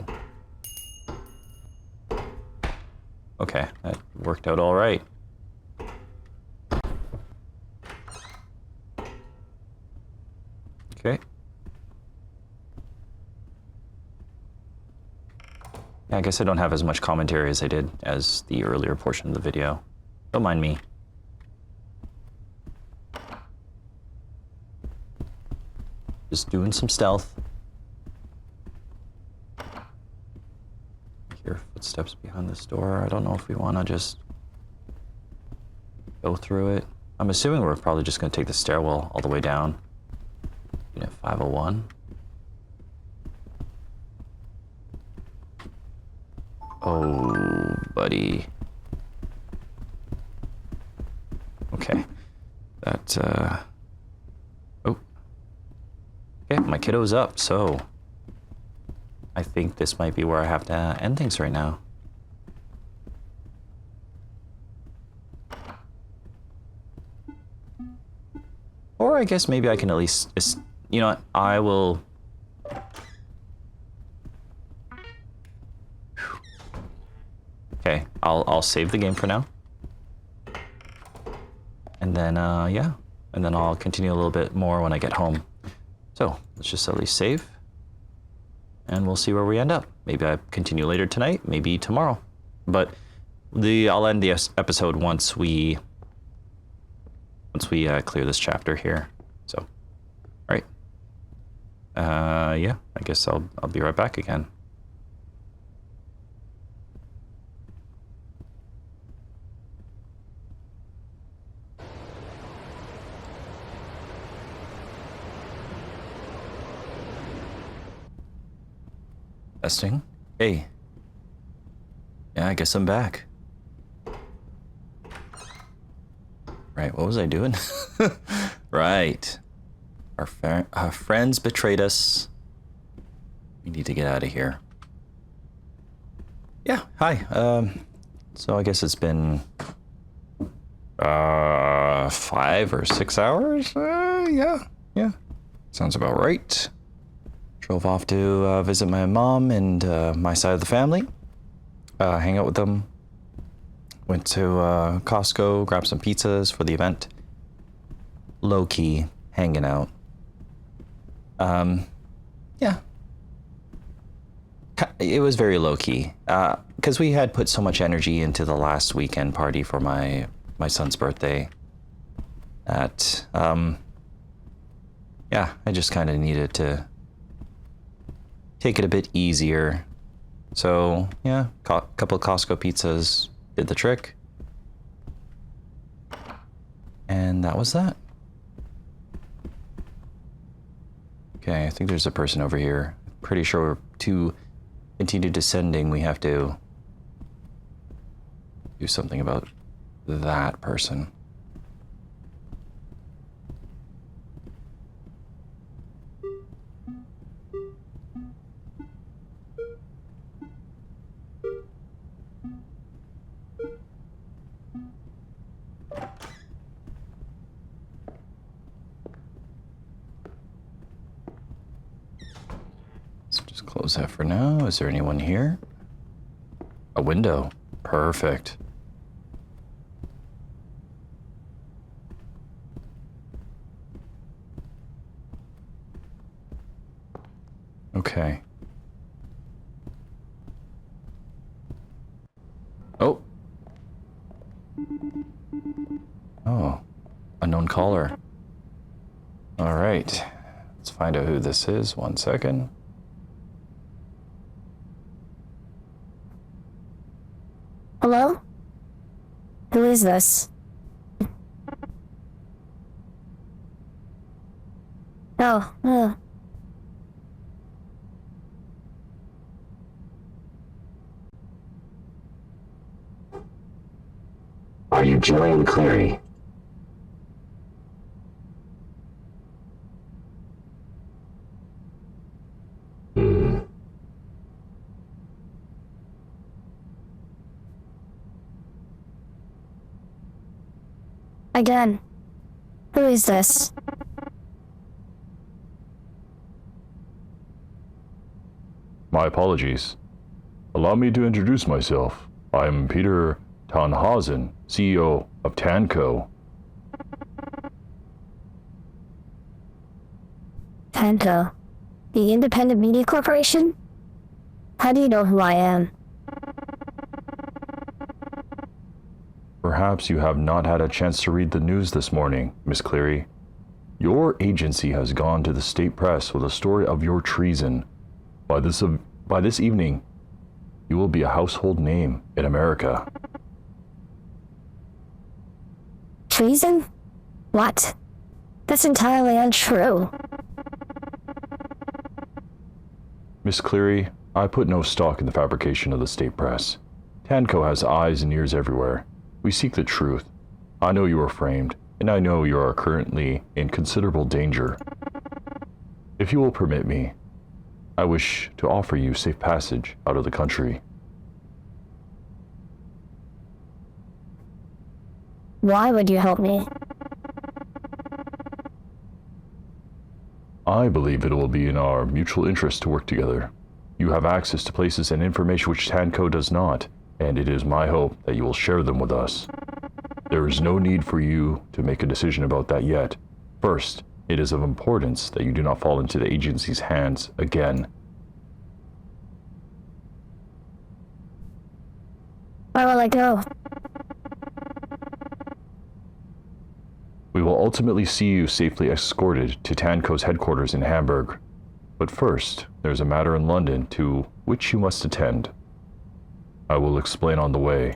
Okay, that worked out all right. Okay. Yeah, I guess I don't have as much commentary as I did as the earlier portion of the video. Don't mind me. Just doing some stealth. Hear footsteps behind this door. I don't know if we want to just go through it. I'm assuming we're probably just going to take the stairwell all the way down. Unit 501. Oh, buddy. Okay. That, oh. Okay, my kiddo's up, so I think this might be where I have to end things right now. Or I guess maybe I can at least, you know what, I will... Okay, I'll save the game for now. And then, yeah. And then I'll continue a little bit more when I get home. So, let's just at least save. And we'll see where we end up. Maybe I continue later tonight, maybe tomorrow. But I'll end the episode once we clear this chapter here. So, all right. Yeah, I guess I'll be right back again. Testing. Hey. Yeah, I guess I'm back. Right, what was I doing? Right. Our friends betrayed us. We need to get out of here. Yeah, hi. So I guess it's been 5 or 6 hours? Yeah. Sounds about right. Drove off to visit my mom and my side of the family. Hang out with them. Went to Costco, grabbed some pizzas for the event. Low-key, hanging out. Yeah. It was very low-key. Because we had put so much energy into the last weekend party for my son's birthday. That, yeah, I just kind of needed to take it a bit easier. So, yeah, couple Costco pizzas did the trick. And And that was that. Okay, I think there's a person over here. Pretty sure to continue descending, we have to do something about that person. Let's just close that for now. Is there anyone here? A window. Perfect. Okay. Oh. Oh. Unknown caller. All right. Let's find out who this is. 1 second. Hello? Who is this? Oh. Are you Jillian Cleary? Again. Who is this? My apologies. Allow me to introduce myself. I'm Peter Tannhausen, CEO of Tanco. Tanco. The Independent Media Corporation? How do you know who I am? Perhaps you have not had a chance to read the news this morning, Miss Cleary. Your agency has gone to the state press with a story of your treason. By this evening, you will be a household name in America. Treason? What? That's entirely untrue. Miss Cleary, I put no stock in the fabrication of the state press. Tanco has eyes and ears everywhere. We seek the truth. I know you are framed, and I know you are currently in considerable danger. If you will permit me, I wish to offer you safe passage out of the country. Why would you help me? I believe it will be in our mutual interest to work together. You have access to places and information which Tanco does not, and it is my hope that you will share them with us. There is no need for you to make a decision about that yet. First, it is of importance that you do not fall into the agency's hands again. Where will I go? We will ultimately see you safely escorted to Tanco's headquarters in Hamburg. But first, there's a matter in London to which you must attend. I will explain on the way.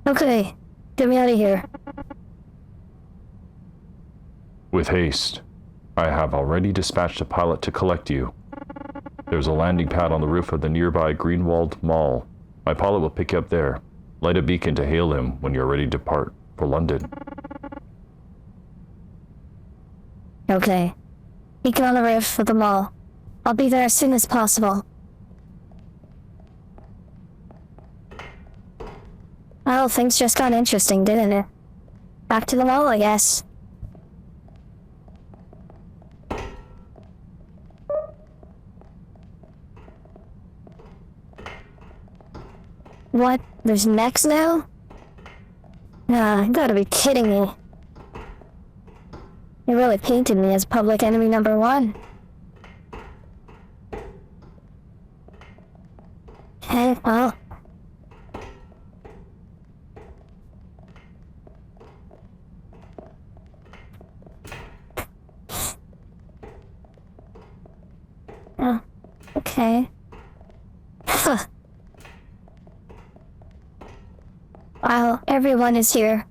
Okay, get me out of here. With haste. I have already dispatched a pilot to collect you. There's a landing pad on the roof of the nearby Greenwald Mall. My pilot will pick you up there. Light a beacon to hail him when you're ready to depart for London. Okay. Beacon on the roof of the mall. I'll be there as soon as possible. Well, things just got interesting, didn't it? Back to the mall, I guess. What? There's mechs now? Nah, you gotta be kidding me. You really painted me as public enemy number 1. Okay, well. Oh, okay. Huh. While everyone is here.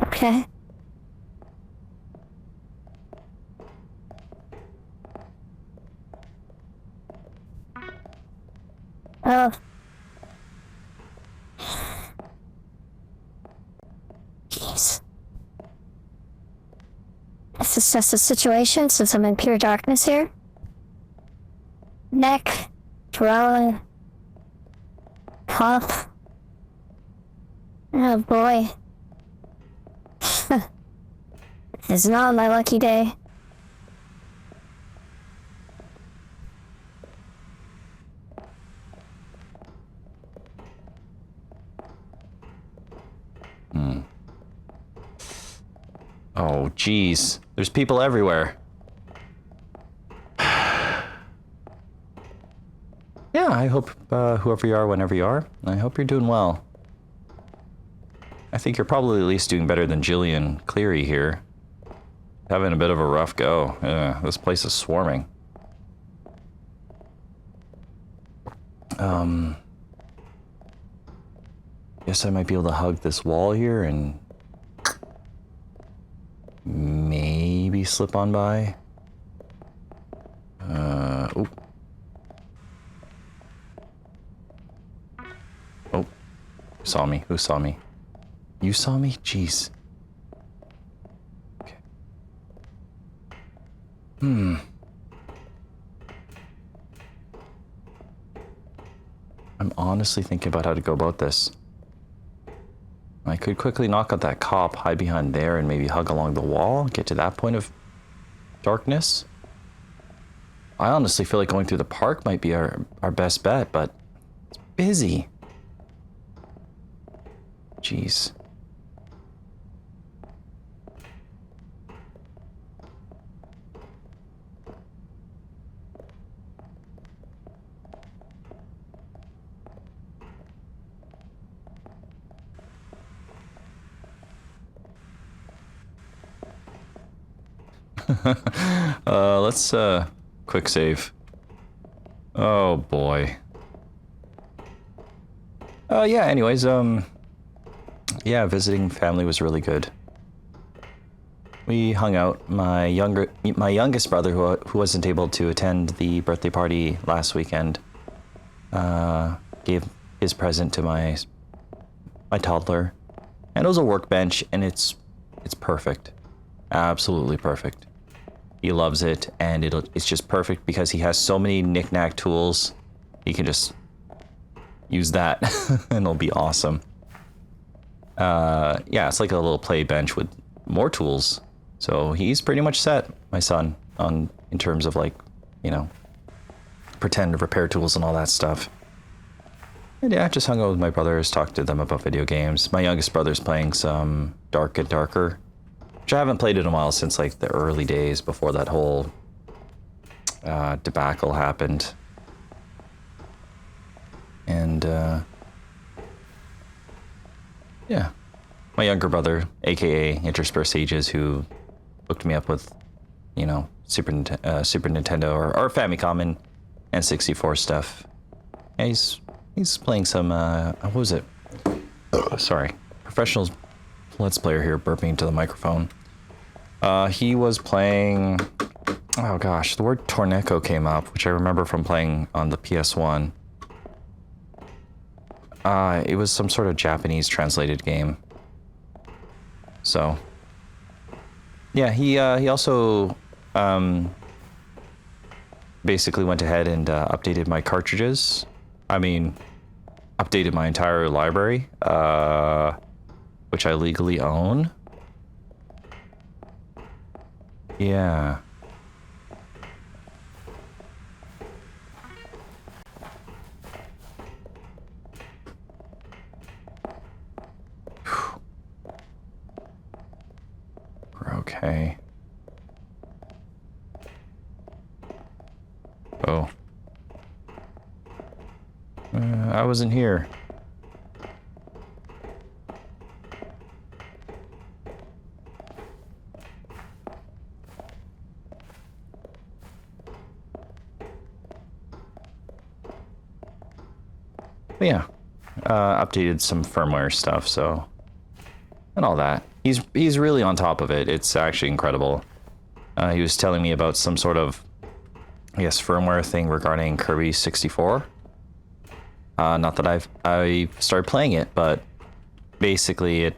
Okay. Oh. Jeez. Let's assess the situation since I'm in pure darkness here. Neck, throat, pump. Oh boy. This is not my lucky day. Oh, geez. There's people everywhere. Yeah, I hope whoever you are, whenever you are, I hope you're doing well. I think you're probably at least doing better than Jillian Cleary here. Having a bit of a rough go. This place is swarming. Guess I might be able to hug this wall here and maybe slip on by. Oh. Oh. Saw me. Who saw me? You saw me? Jeez. Okay. I'm honestly thinking about how to go about this. I could quickly knock out that cop, hide behind there, and maybe hug along the wall, get to that point of darkness. I honestly feel like going through the park might be our best bet, but it's busy. Jeez. Let's quick save. Oh boy. Yeah, anyways, yeah, visiting family was really good. We hung out. My youngest brother, who wasn't able to attend the birthday party last weekend, gave his present to my toddler, and it was a workbench, and it's perfect, absolutely perfect. He loves it, and it's just perfect because he has so many knick-knack tools. He can just use that, and it'll be awesome. Yeah, it's like a little play bench with more tools. So he's pretty much set, my son, in terms of, like, you know, pretend repair tools and all that stuff. And yeah, just hung out with my brothers, talked to them about video games. My youngest brother's playing some Dark and Darker, which I haven't played in a while, since like the early days before that whole debacle happened. And yeah, my younger brother, aka Interspersed Ages, who hooked me up with, you know, Super Nintendo or Famicom and N64 stuff. And he's playing some what was it? Sorry, professional Let's Player here, burping into the microphone. He was playing, oh gosh, the word Torneko came up, which I remember from playing on the PS1. It was some sort of Japanese translated game. So, yeah, he also basically went ahead and updated my cartridges. I mean, updated my entire library, which I legally own. Yeah. Okay. Oh. I wasn't here. But yeah, updated some firmware stuff, so and all that. He's really on top of it. It's actually incredible. He was telling me about some sort of, I guess, firmware thing regarding Kirby 64. Not that I started playing it, but basically, if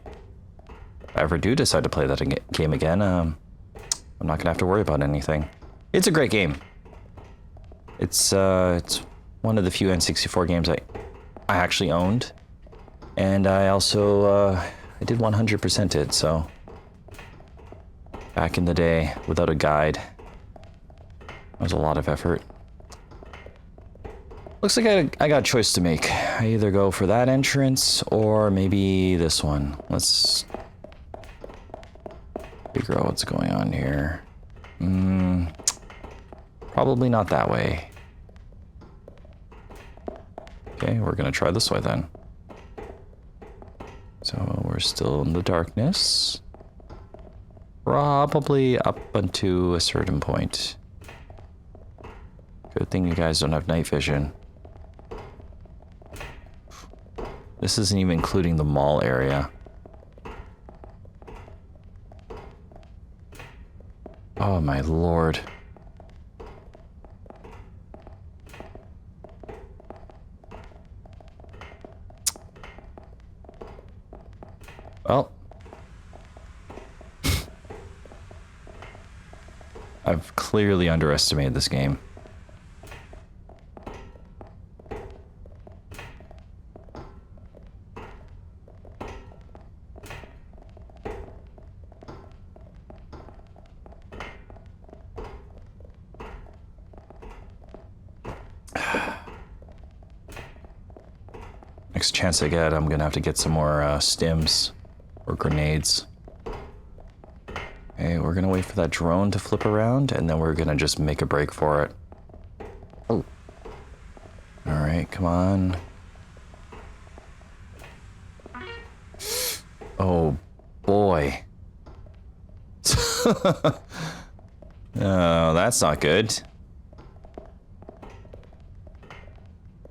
I ever do decide to play that game again, I'm not gonna have to worry about anything. It's a great game. It's one of the few N64 games I actually owned, and I also I did 100% it. So back in the day, without a guide, that was a lot of effort. Looks like I got a choice to make. I either go for that entrance or maybe this one. Let's figure out what's going on here. Probably not that way. Okay, we're gonna try this way then. So we're still in the darkness. Probably up until a certain point. Good thing you guys don't have night vision. This isn't even including the mall area. Oh my lord. Well, I've clearly underestimated this game. Next chance I get, I'm gonna have to get some more stims or grenades. Okay, we're gonna wait for that drone to flip around, and then we're gonna just make a break for it. Oh. Alright, come on. Oh, boy. Oh, that's not good.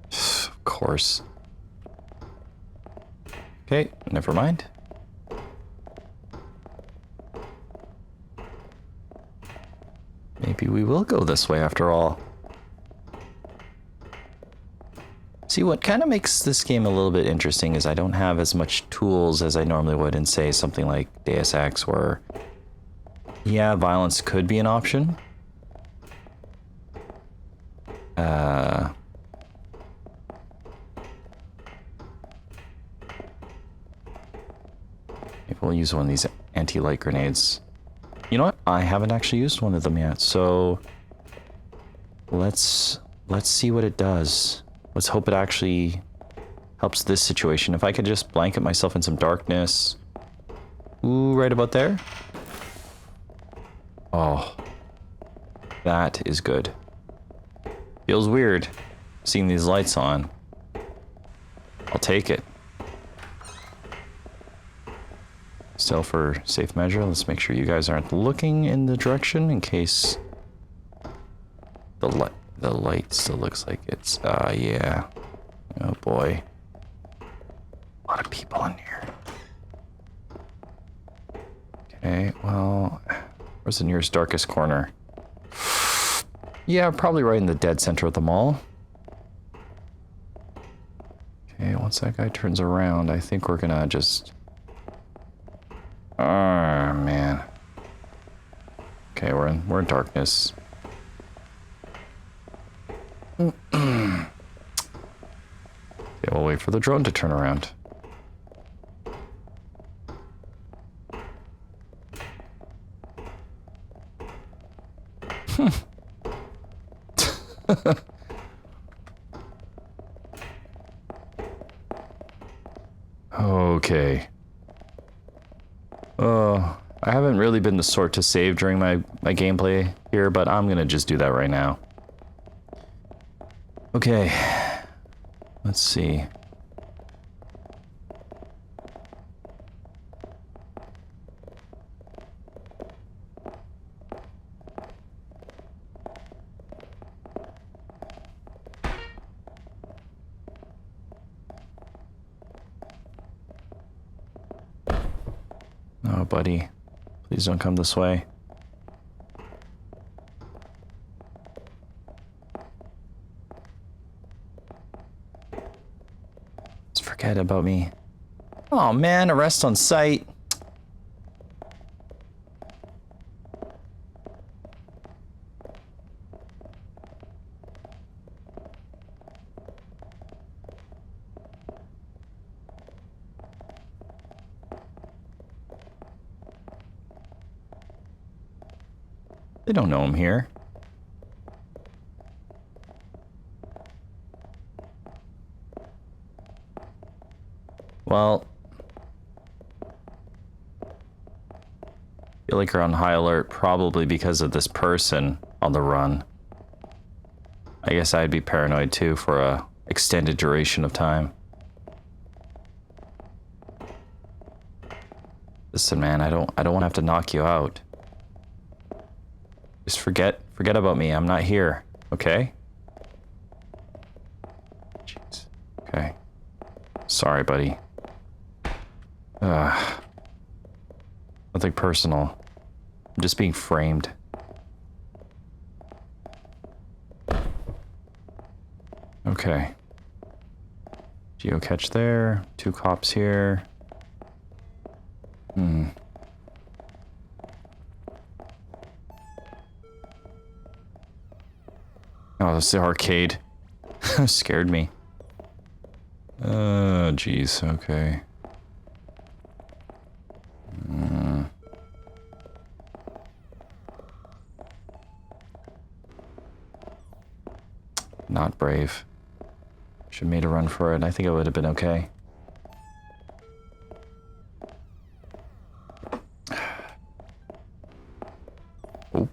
Of course. Okay, never mind. Maybe we will go this way after all. See, what kind of makes this game a little bit interesting is I don't have as much tools as I normally would in, say, something like Deus Ex, where, yeah, violence could be an option. Maybe we'll use one of these anti-light grenades. You know what? I haven't actually used one of them yet, so let's see what it does. Let's hope it actually helps this situation. If I could just blanket myself in some darkness. Ooh, right about there. Oh, that is good. Feels weird seeing these lights on. I'll take it. Still, for safe measure, let's make sure you guys aren't looking in the direction in case the light still looks like it's, yeah. Oh boy. A lot of people in here. Okay, well, where's the nearest darkest corner? Yeah, probably right in the dead center of the mall. Okay, once that guy turns around, I think we're gonna just... Oh, man. Okay, we're in darkness. Okay, we'll wait for the drone to turn around. Okay. I haven't really been the sort to save during my gameplay here, but I'm gonna just do that right now. Okay. Let's see. Oh, buddy. Please don't come this way. Just forget about me. Oh man, arrest on sight. They don't know I'm here. Well, feel like you're on high alert probably because of this person on the run. I guess I'd be paranoid too for a extended duration of time. Listen, man, I don't want to have to knock you out. Just forget about me. I'm not here, okay? Jeez. Okay. Sorry, buddy. Nothing personal. I'm just being framed. Okay. Geocache there. 2 cops here. Oh, this is the arcade. Scared me. Jeez, okay. Not brave. Should have made a run for it. I think it would have been okay. Oh.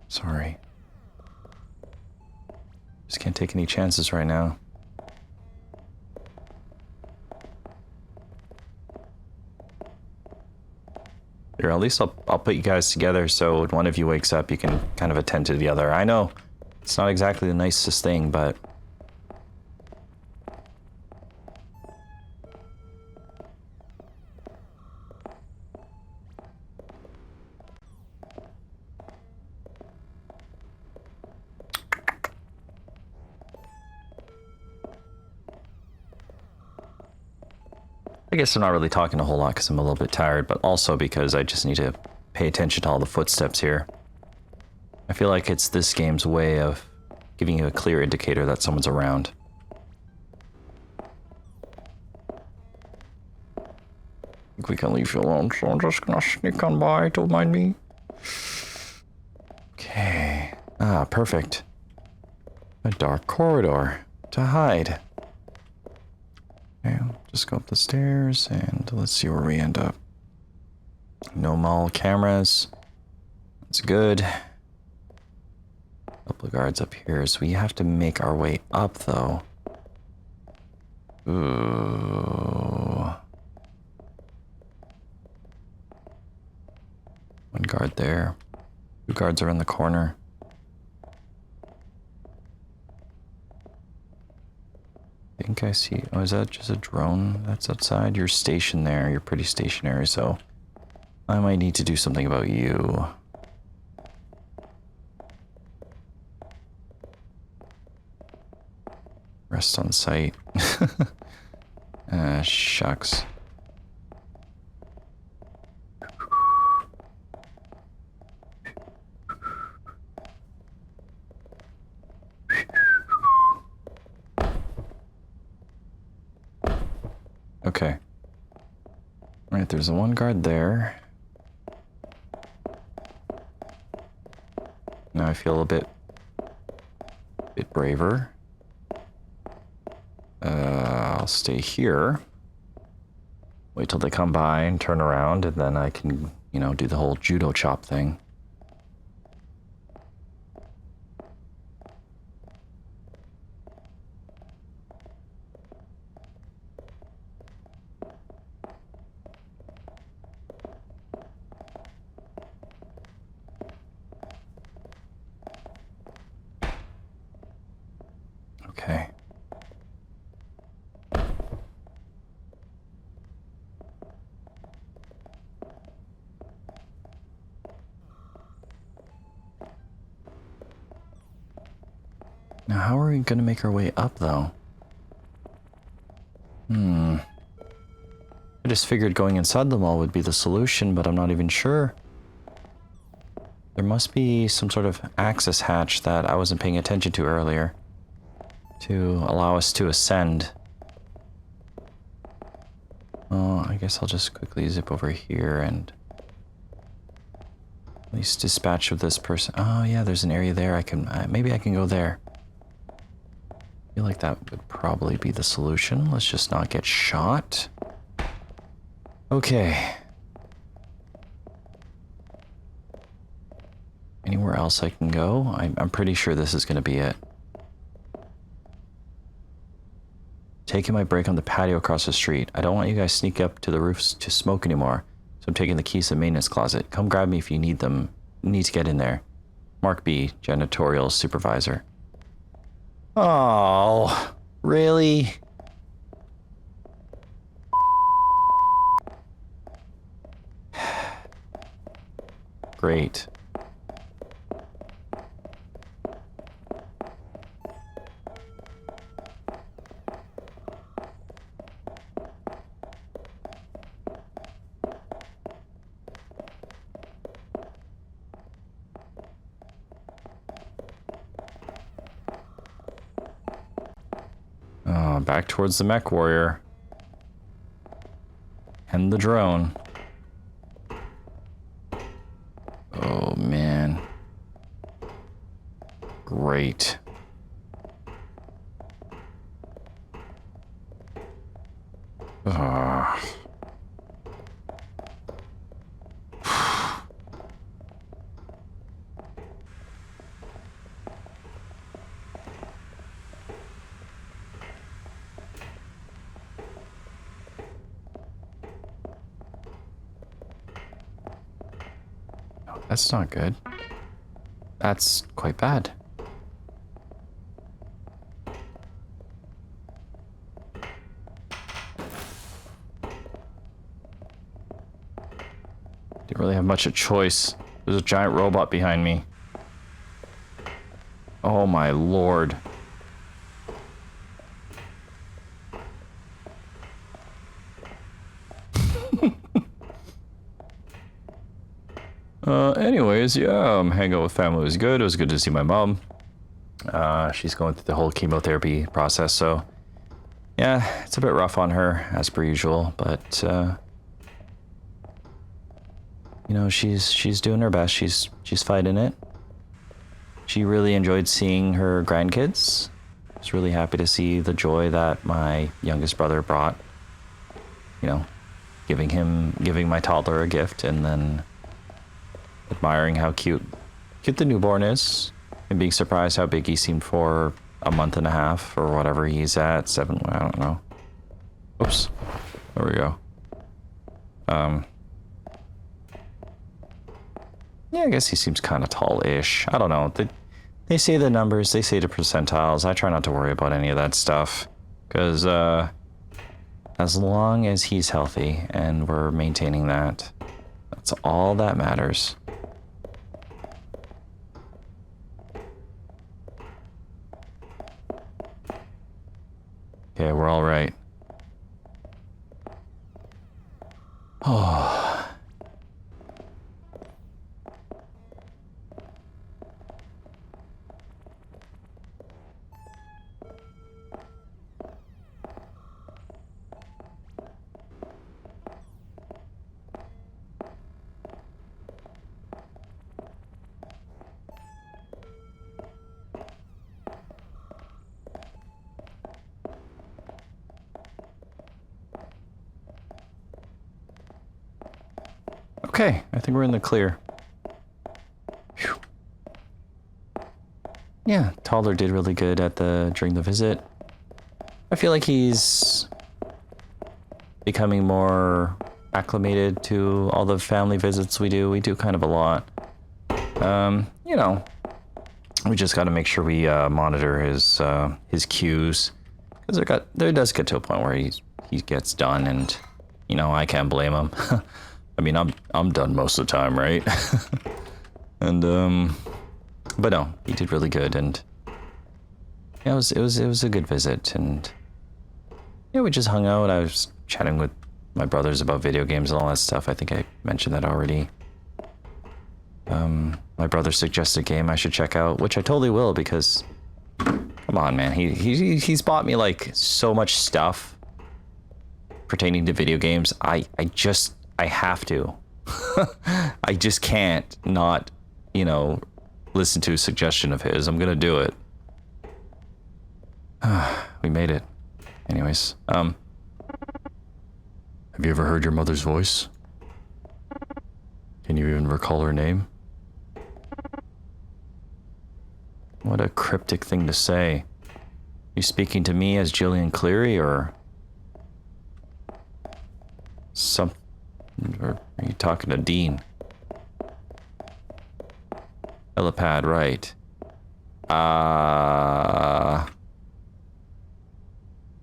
Sorry. Just can't take any chances right now. Here, at least I'll put you guys together so when one of you wakes up, you can kind of attend to the other. I know it's not exactly the nicest thing, but I guess I'm not really talking a whole lot because I'm a little bit tired, but also because I just need to pay attention to all the footsteps here. I feel like it's this game's way of giving you a clear indicator that someone's around. I think we can leave you alone, so I'm just gonna sneak on by, don't mind me. Okay. Ah, perfect. A dark corridor to hide. Okay, just go up the stairs and let's see where we end up. No mall cameras. That's good. Couple of guards up here, so we have to make our way up though. Ooh. One guard there. 2 guards are in the corner. I think I see. Oh, is that just a drone that's outside? You're stationed there. You're pretty stationary, so I might need to do something about you. Rest on site. Shucks. Okay. Alright, there's the one guard there. Now I feel a bit braver. I'll stay here. Wait till they come by and turn around, and then I can, you know, do the whole judo chop thing. Okay. Now, how are we going to make our way up, though? I just figured going inside the mall would be the solution, but I'm not even sure. There must be some sort of access hatch that I wasn't paying attention to earlier to allow us to ascend. Oh, I guess I'll just quickly zip over here and at least dispatch of this person. Oh yeah, there's an area there. Maybe I can go there. I feel like that would probably be the solution. Let's just not get shot. Okay. Anywhere else I can go? I'm pretty sure this is going to be it. Taking my break on the patio across the street. I don't want you guys sneak up to the roofs to smoke anymore. So I'm taking the keys to the maintenance closet. Come grab me if you need them. You need to get in there. Mark B, janitorial supervisor. Oh, really? Great. Back towards the mech warrior. And the drone. Oh, man. Great. Ugh. That's not good. That's quite bad. Didn't really have much of a choice. There's a giant robot behind me. Oh my lord. Anyways, yeah, hanging out with family was good. It was good to see my mom. She's going through the whole chemotherapy process, so yeah, it's a bit rough on her as per usual, but you know, she's doing her best. She's fighting it. She really enjoyed seeing her grandkids. I was really happy to see the joy that my youngest brother brought. You know, giving my toddler a gift, and then admiring how cute the newborn is, and being surprised how big he seemed for a month and a half or whatever he's at. 7, I don't know. Oops. There we go. Yeah, I guess he seems kind of tall-ish. I don't know. They say the numbers, they say the percentiles. I try not to worry about any of that stuff, because as long as he's healthy and we're maintaining that, that's all that matters. Okay, we're all right. Oh. Okay, I think we're in the clear. Whew. Yeah, Toddler did really good during the visit. I feel like he's becoming more acclimated to all the family visits we do. We do kind of a lot. You know, we just got to make sure we monitor his cues, because there does get to a point where he gets done, and you know, I can't blame him. I mean, I'm done most of the time, right? And but no, he did really good, and Yeah, it was a good visit, and yeah, we just hung out. I was chatting with my brothers about video games and all that stuff. I think I mentioned that already. My brother suggested a game I should check out, which I totally will, because come on, man, he's bought me like so much stuff pertaining to video games. I have to. I just can't not, listen to a suggestion of his. I'm gonna do it. We made it. Anyways, have you ever heard your mother's voice? Can you even recall her name? what a cryptic thing to say. You speaking to me as Jillian Cleary, or or are you talking to Dean? Helipad, right.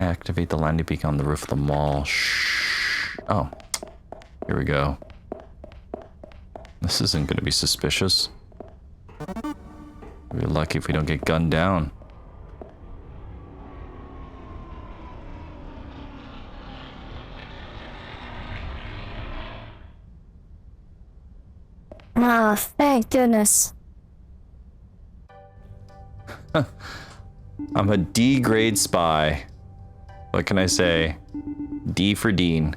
Activate the landing beacon on the roof of the mall. Shh. Oh, here we go. This isn't going to be suspicious. We're lucky if we don't get gunned down. Ah, thank goodness. I'm a D grade spy. What can I say? D for Dean.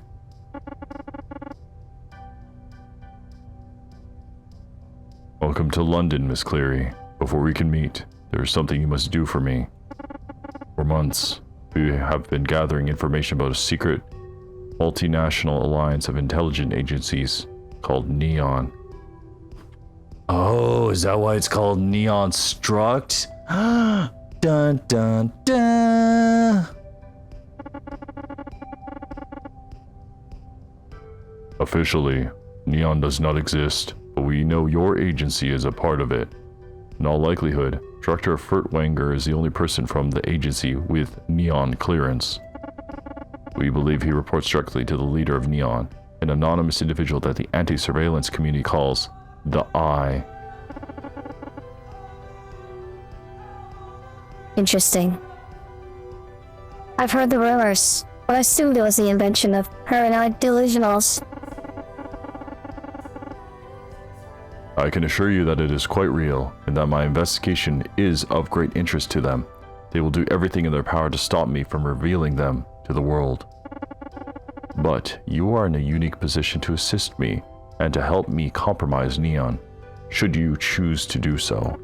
Welcome to London, Miss Cleary. Before we can meet, there is something you must do for me. For months, we have been gathering information about a secret, multinational alliance of intelligence agencies called Neon. Oh, is that why it's called Neon Struct? Dun dun dun. Officially, Neon does not exist, but we know your agency is a part of it. In all likelihood, Director Furtwanger is the only person from the agency with Neon clearance. We believe he reports directly to the leader of Neon, an anonymous individual that the anti-surveillance community calls the Eye. Interesting. I've heard the rumors, but I assumed it was the invention of paranoid delusionals. I can assure you that it is quite real, and that my investigation is of great interest to them. They will do everything in their power to stop me from revealing them to the world. But you are in a unique position to assist me, and to help me compromise Neon, should you choose to do so.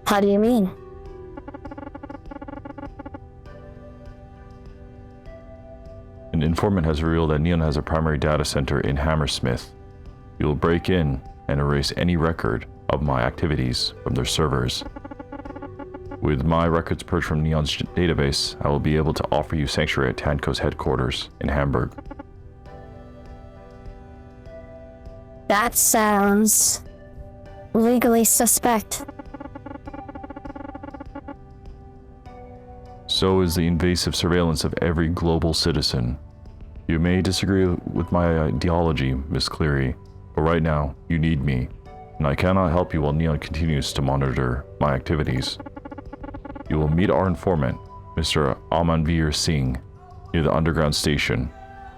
How do you mean? An informant has revealed that Neon has a primary data center in Hammersmith. You will break in and erase any record of my activities from their servers. With my records purged from Neon's database, I will be able to offer you sanctuary at Tanco's headquarters in Hamburg. That sounds legally suspect. So is the invasive surveillance of every global citizen. You may disagree with my ideology, Miss Cleary, but right now, you need me, and I cannot help you while Neon continues to monitor my activities. You will meet our informant, Mr. Amanveer Singh, near the underground station.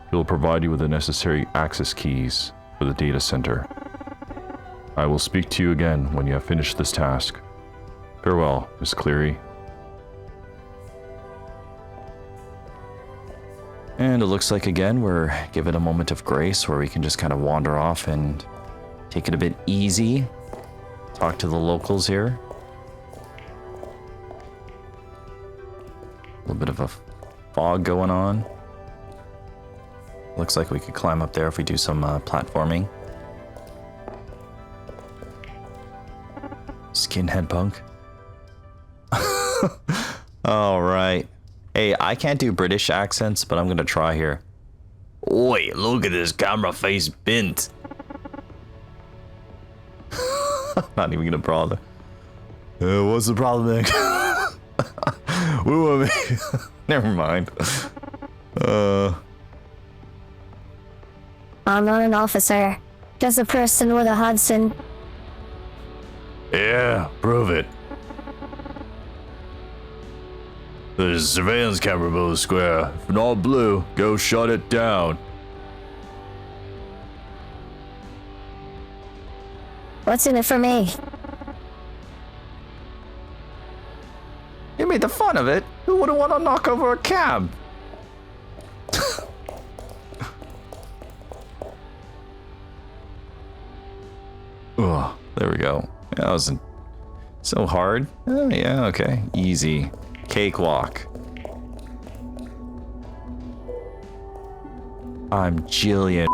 He will provide you with the necessary access keys for the data center. I will speak to you again when you have finished this task. Farewell, Miss Cleary. And it looks like, again, we're given a moment of grace where we can just kind of wander off and take it a bit easy. Talk to the locals here. A little bit of a fog going on. Looks like we could climb up there if we do some platforming. Skinhead punk. All right. Hey, I can't do British accents, but I'm gonna try here. Oi, look at this camera face bint. Not even gonna bother. What's the problem, Nick? Woo me. Never mind. I'm not an officer, just a person with a Hudson. Yeah, prove it. There's a surveillance camera below the square. If not blue, go shut it down. What's in it for me? You made the fun of it. Who wouldn't want to knock over a cab? Ugh. There we go. That wasn't so hard. Oh, yeah, okay. Easy. Cakewalk. I'm Jillian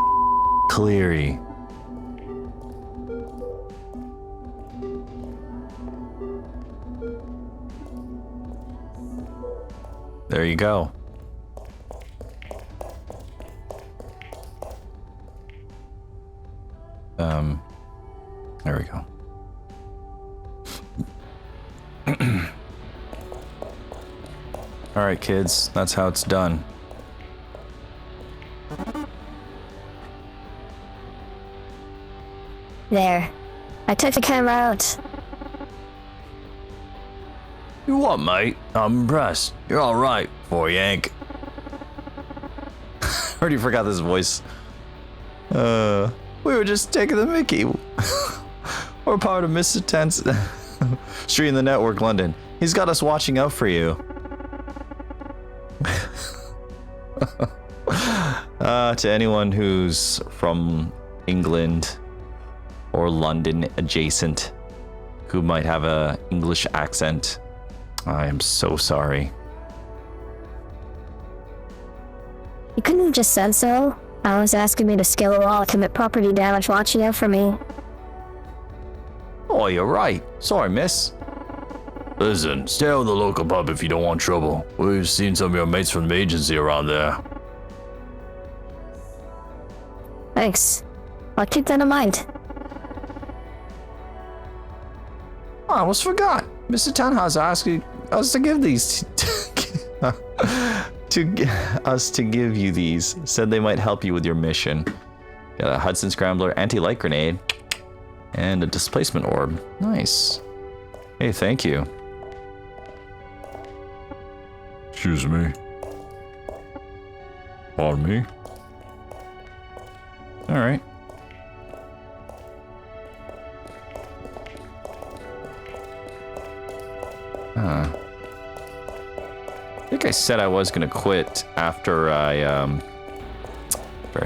Cleary. There you go. There we go. All right, kids, that's how it's done. There. I took the camera out. You what, mate? I'm impressed. You're all right for a yank. Already forgot this voice. We were just taking the mickey. We're part of Mr. Ten's Street in the Network, London. He's got us watching out for you. To anyone who's from England or London adjacent who might have a English accent, I am so sorry. You couldn't have just said so. I was asking me to scale a wall, commit property damage, watching out for me. Oh, you're right. Sorry, miss. Listen, stay out of the local pub if you don't want trouble. We've seen some of your mates from the agency around there. Thanks. I'll keep that in mind. I almost forgot. Mr. Tannhauser asked us to give these to give you these. Said they might help you with your mission. Got a Hudson Scrambler, anti-light grenade, and a displacement orb. Nice. Hey, thank you. Excuse me. Pardon me? All right. I think I said I was gonna quit after I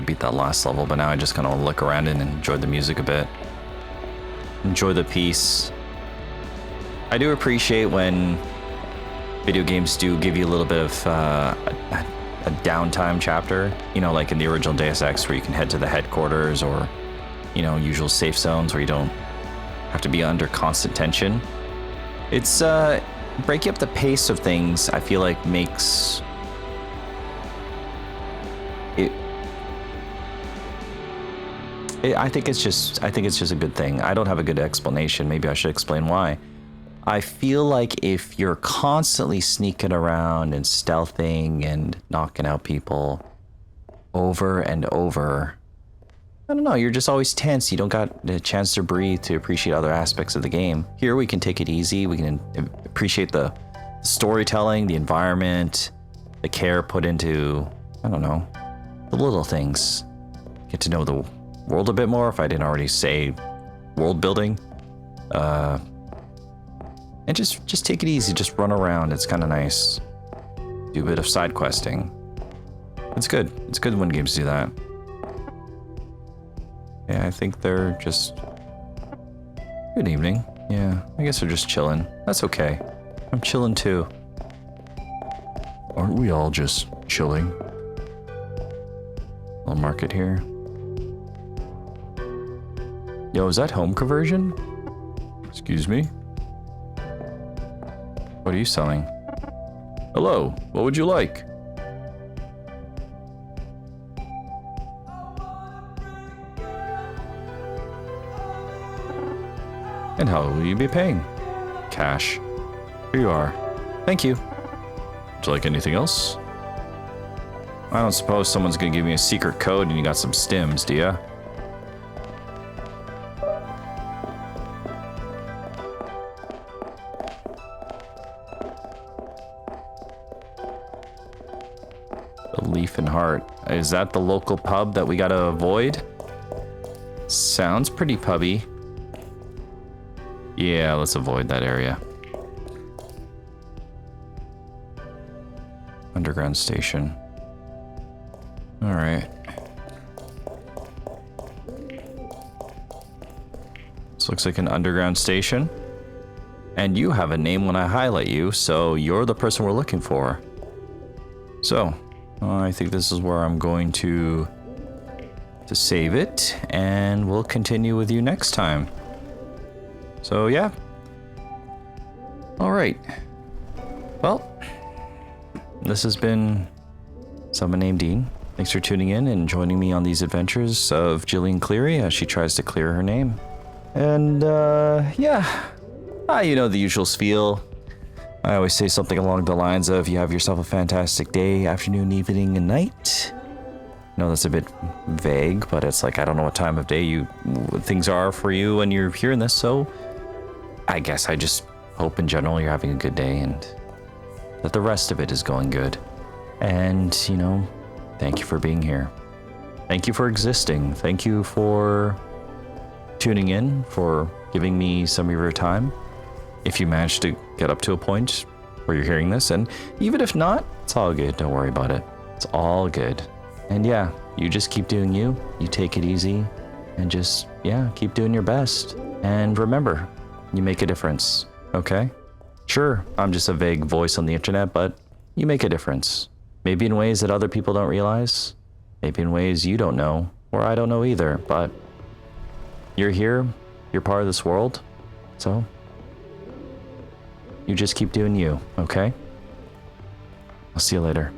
beat that last level, but now I just kind of look around and enjoy the music a bit. Enjoy the peace. I do appreciate when video games do give you a little bit of a downtime chapter, you know, like in the original Deus Ex, where you can head to the headquarters, or, you know, usual safe zones where you don't have to be under constant tension. It's breaking up the pace of things. I feel like makes it. I think it's just a good thing. I don't have a good explanation. Maybe I should explain why. I feel like if you're constantly sneaking around and stealthing and knocking out people over and over, I don't know, you're just always tense. You don't got a chance to breathe, to appreciate other aspects of the game. Here we can take it easy. We can appreciate the storytelling, the environment, the care put into, I don't know, the little things. Get to know the world a bit more, if I didn't already say world building. And just take it easy, just run around. It's kind of nice. Do a bit of side questing. It's good. It's good when games do that. Yeah, I think they're just... Good evening. Yeah, I guess they're just chilling. That's okay. I'm chilling too. Aren't we all just chilling? I'll mark it here. Yo, is that home conversion? Excuse me? What are you selling? Hello, what would you like? And how will you be paying? Cash. Here you are. Thank you. Would you like anything else? I don't suppose someone's gonna give me a secret code and you got some stims, do ya? The Leaf and Heart. Is that the local pub that we gotta avoid? Sounds pretty pubby. Yeah, let's avoid that area. Underground station. Alright. This looks like an underground station. And you have a name when I highlight you, so you're the person we're looking for. So, I think this is where I'm going to save it, and we'll continue with you next time. So, yeah. Alright. Well, this has been Someone Named Dean. Thanks for tuning in and joining me on these adventures of Jillian Cleary as she tries to clear her name. And, yeah. You know the usual spiel. I always say something along the lines of, you have yourself a fantastic day, afternoon, evening, and night. No, that's a bit vague, but it's like, I don't know what time of day things are for you when you're hearing this, so I guess I just hope in general you're having a good day and that the rest of it is going good. And, you know, thank you for being here. Thank you for existing. Thank you for tuning in, for giving me some of your time. If you managed to get up to a point where you're hearing this, and even if not, it's all good. Don't worry about it. It's all good. And yeah, you just keep doing you. You take it easy and just, yeah, keep doing your best. And remember, you make a difference, okay? Sure, I'm just a vague voice on the internet, but you make a difference. Maybe in ways that other people don't realize. Maybe in ways you don't know, or I don't know either, but you're here, you're part of this world, so you just keep doing you, okay? I'll see you later.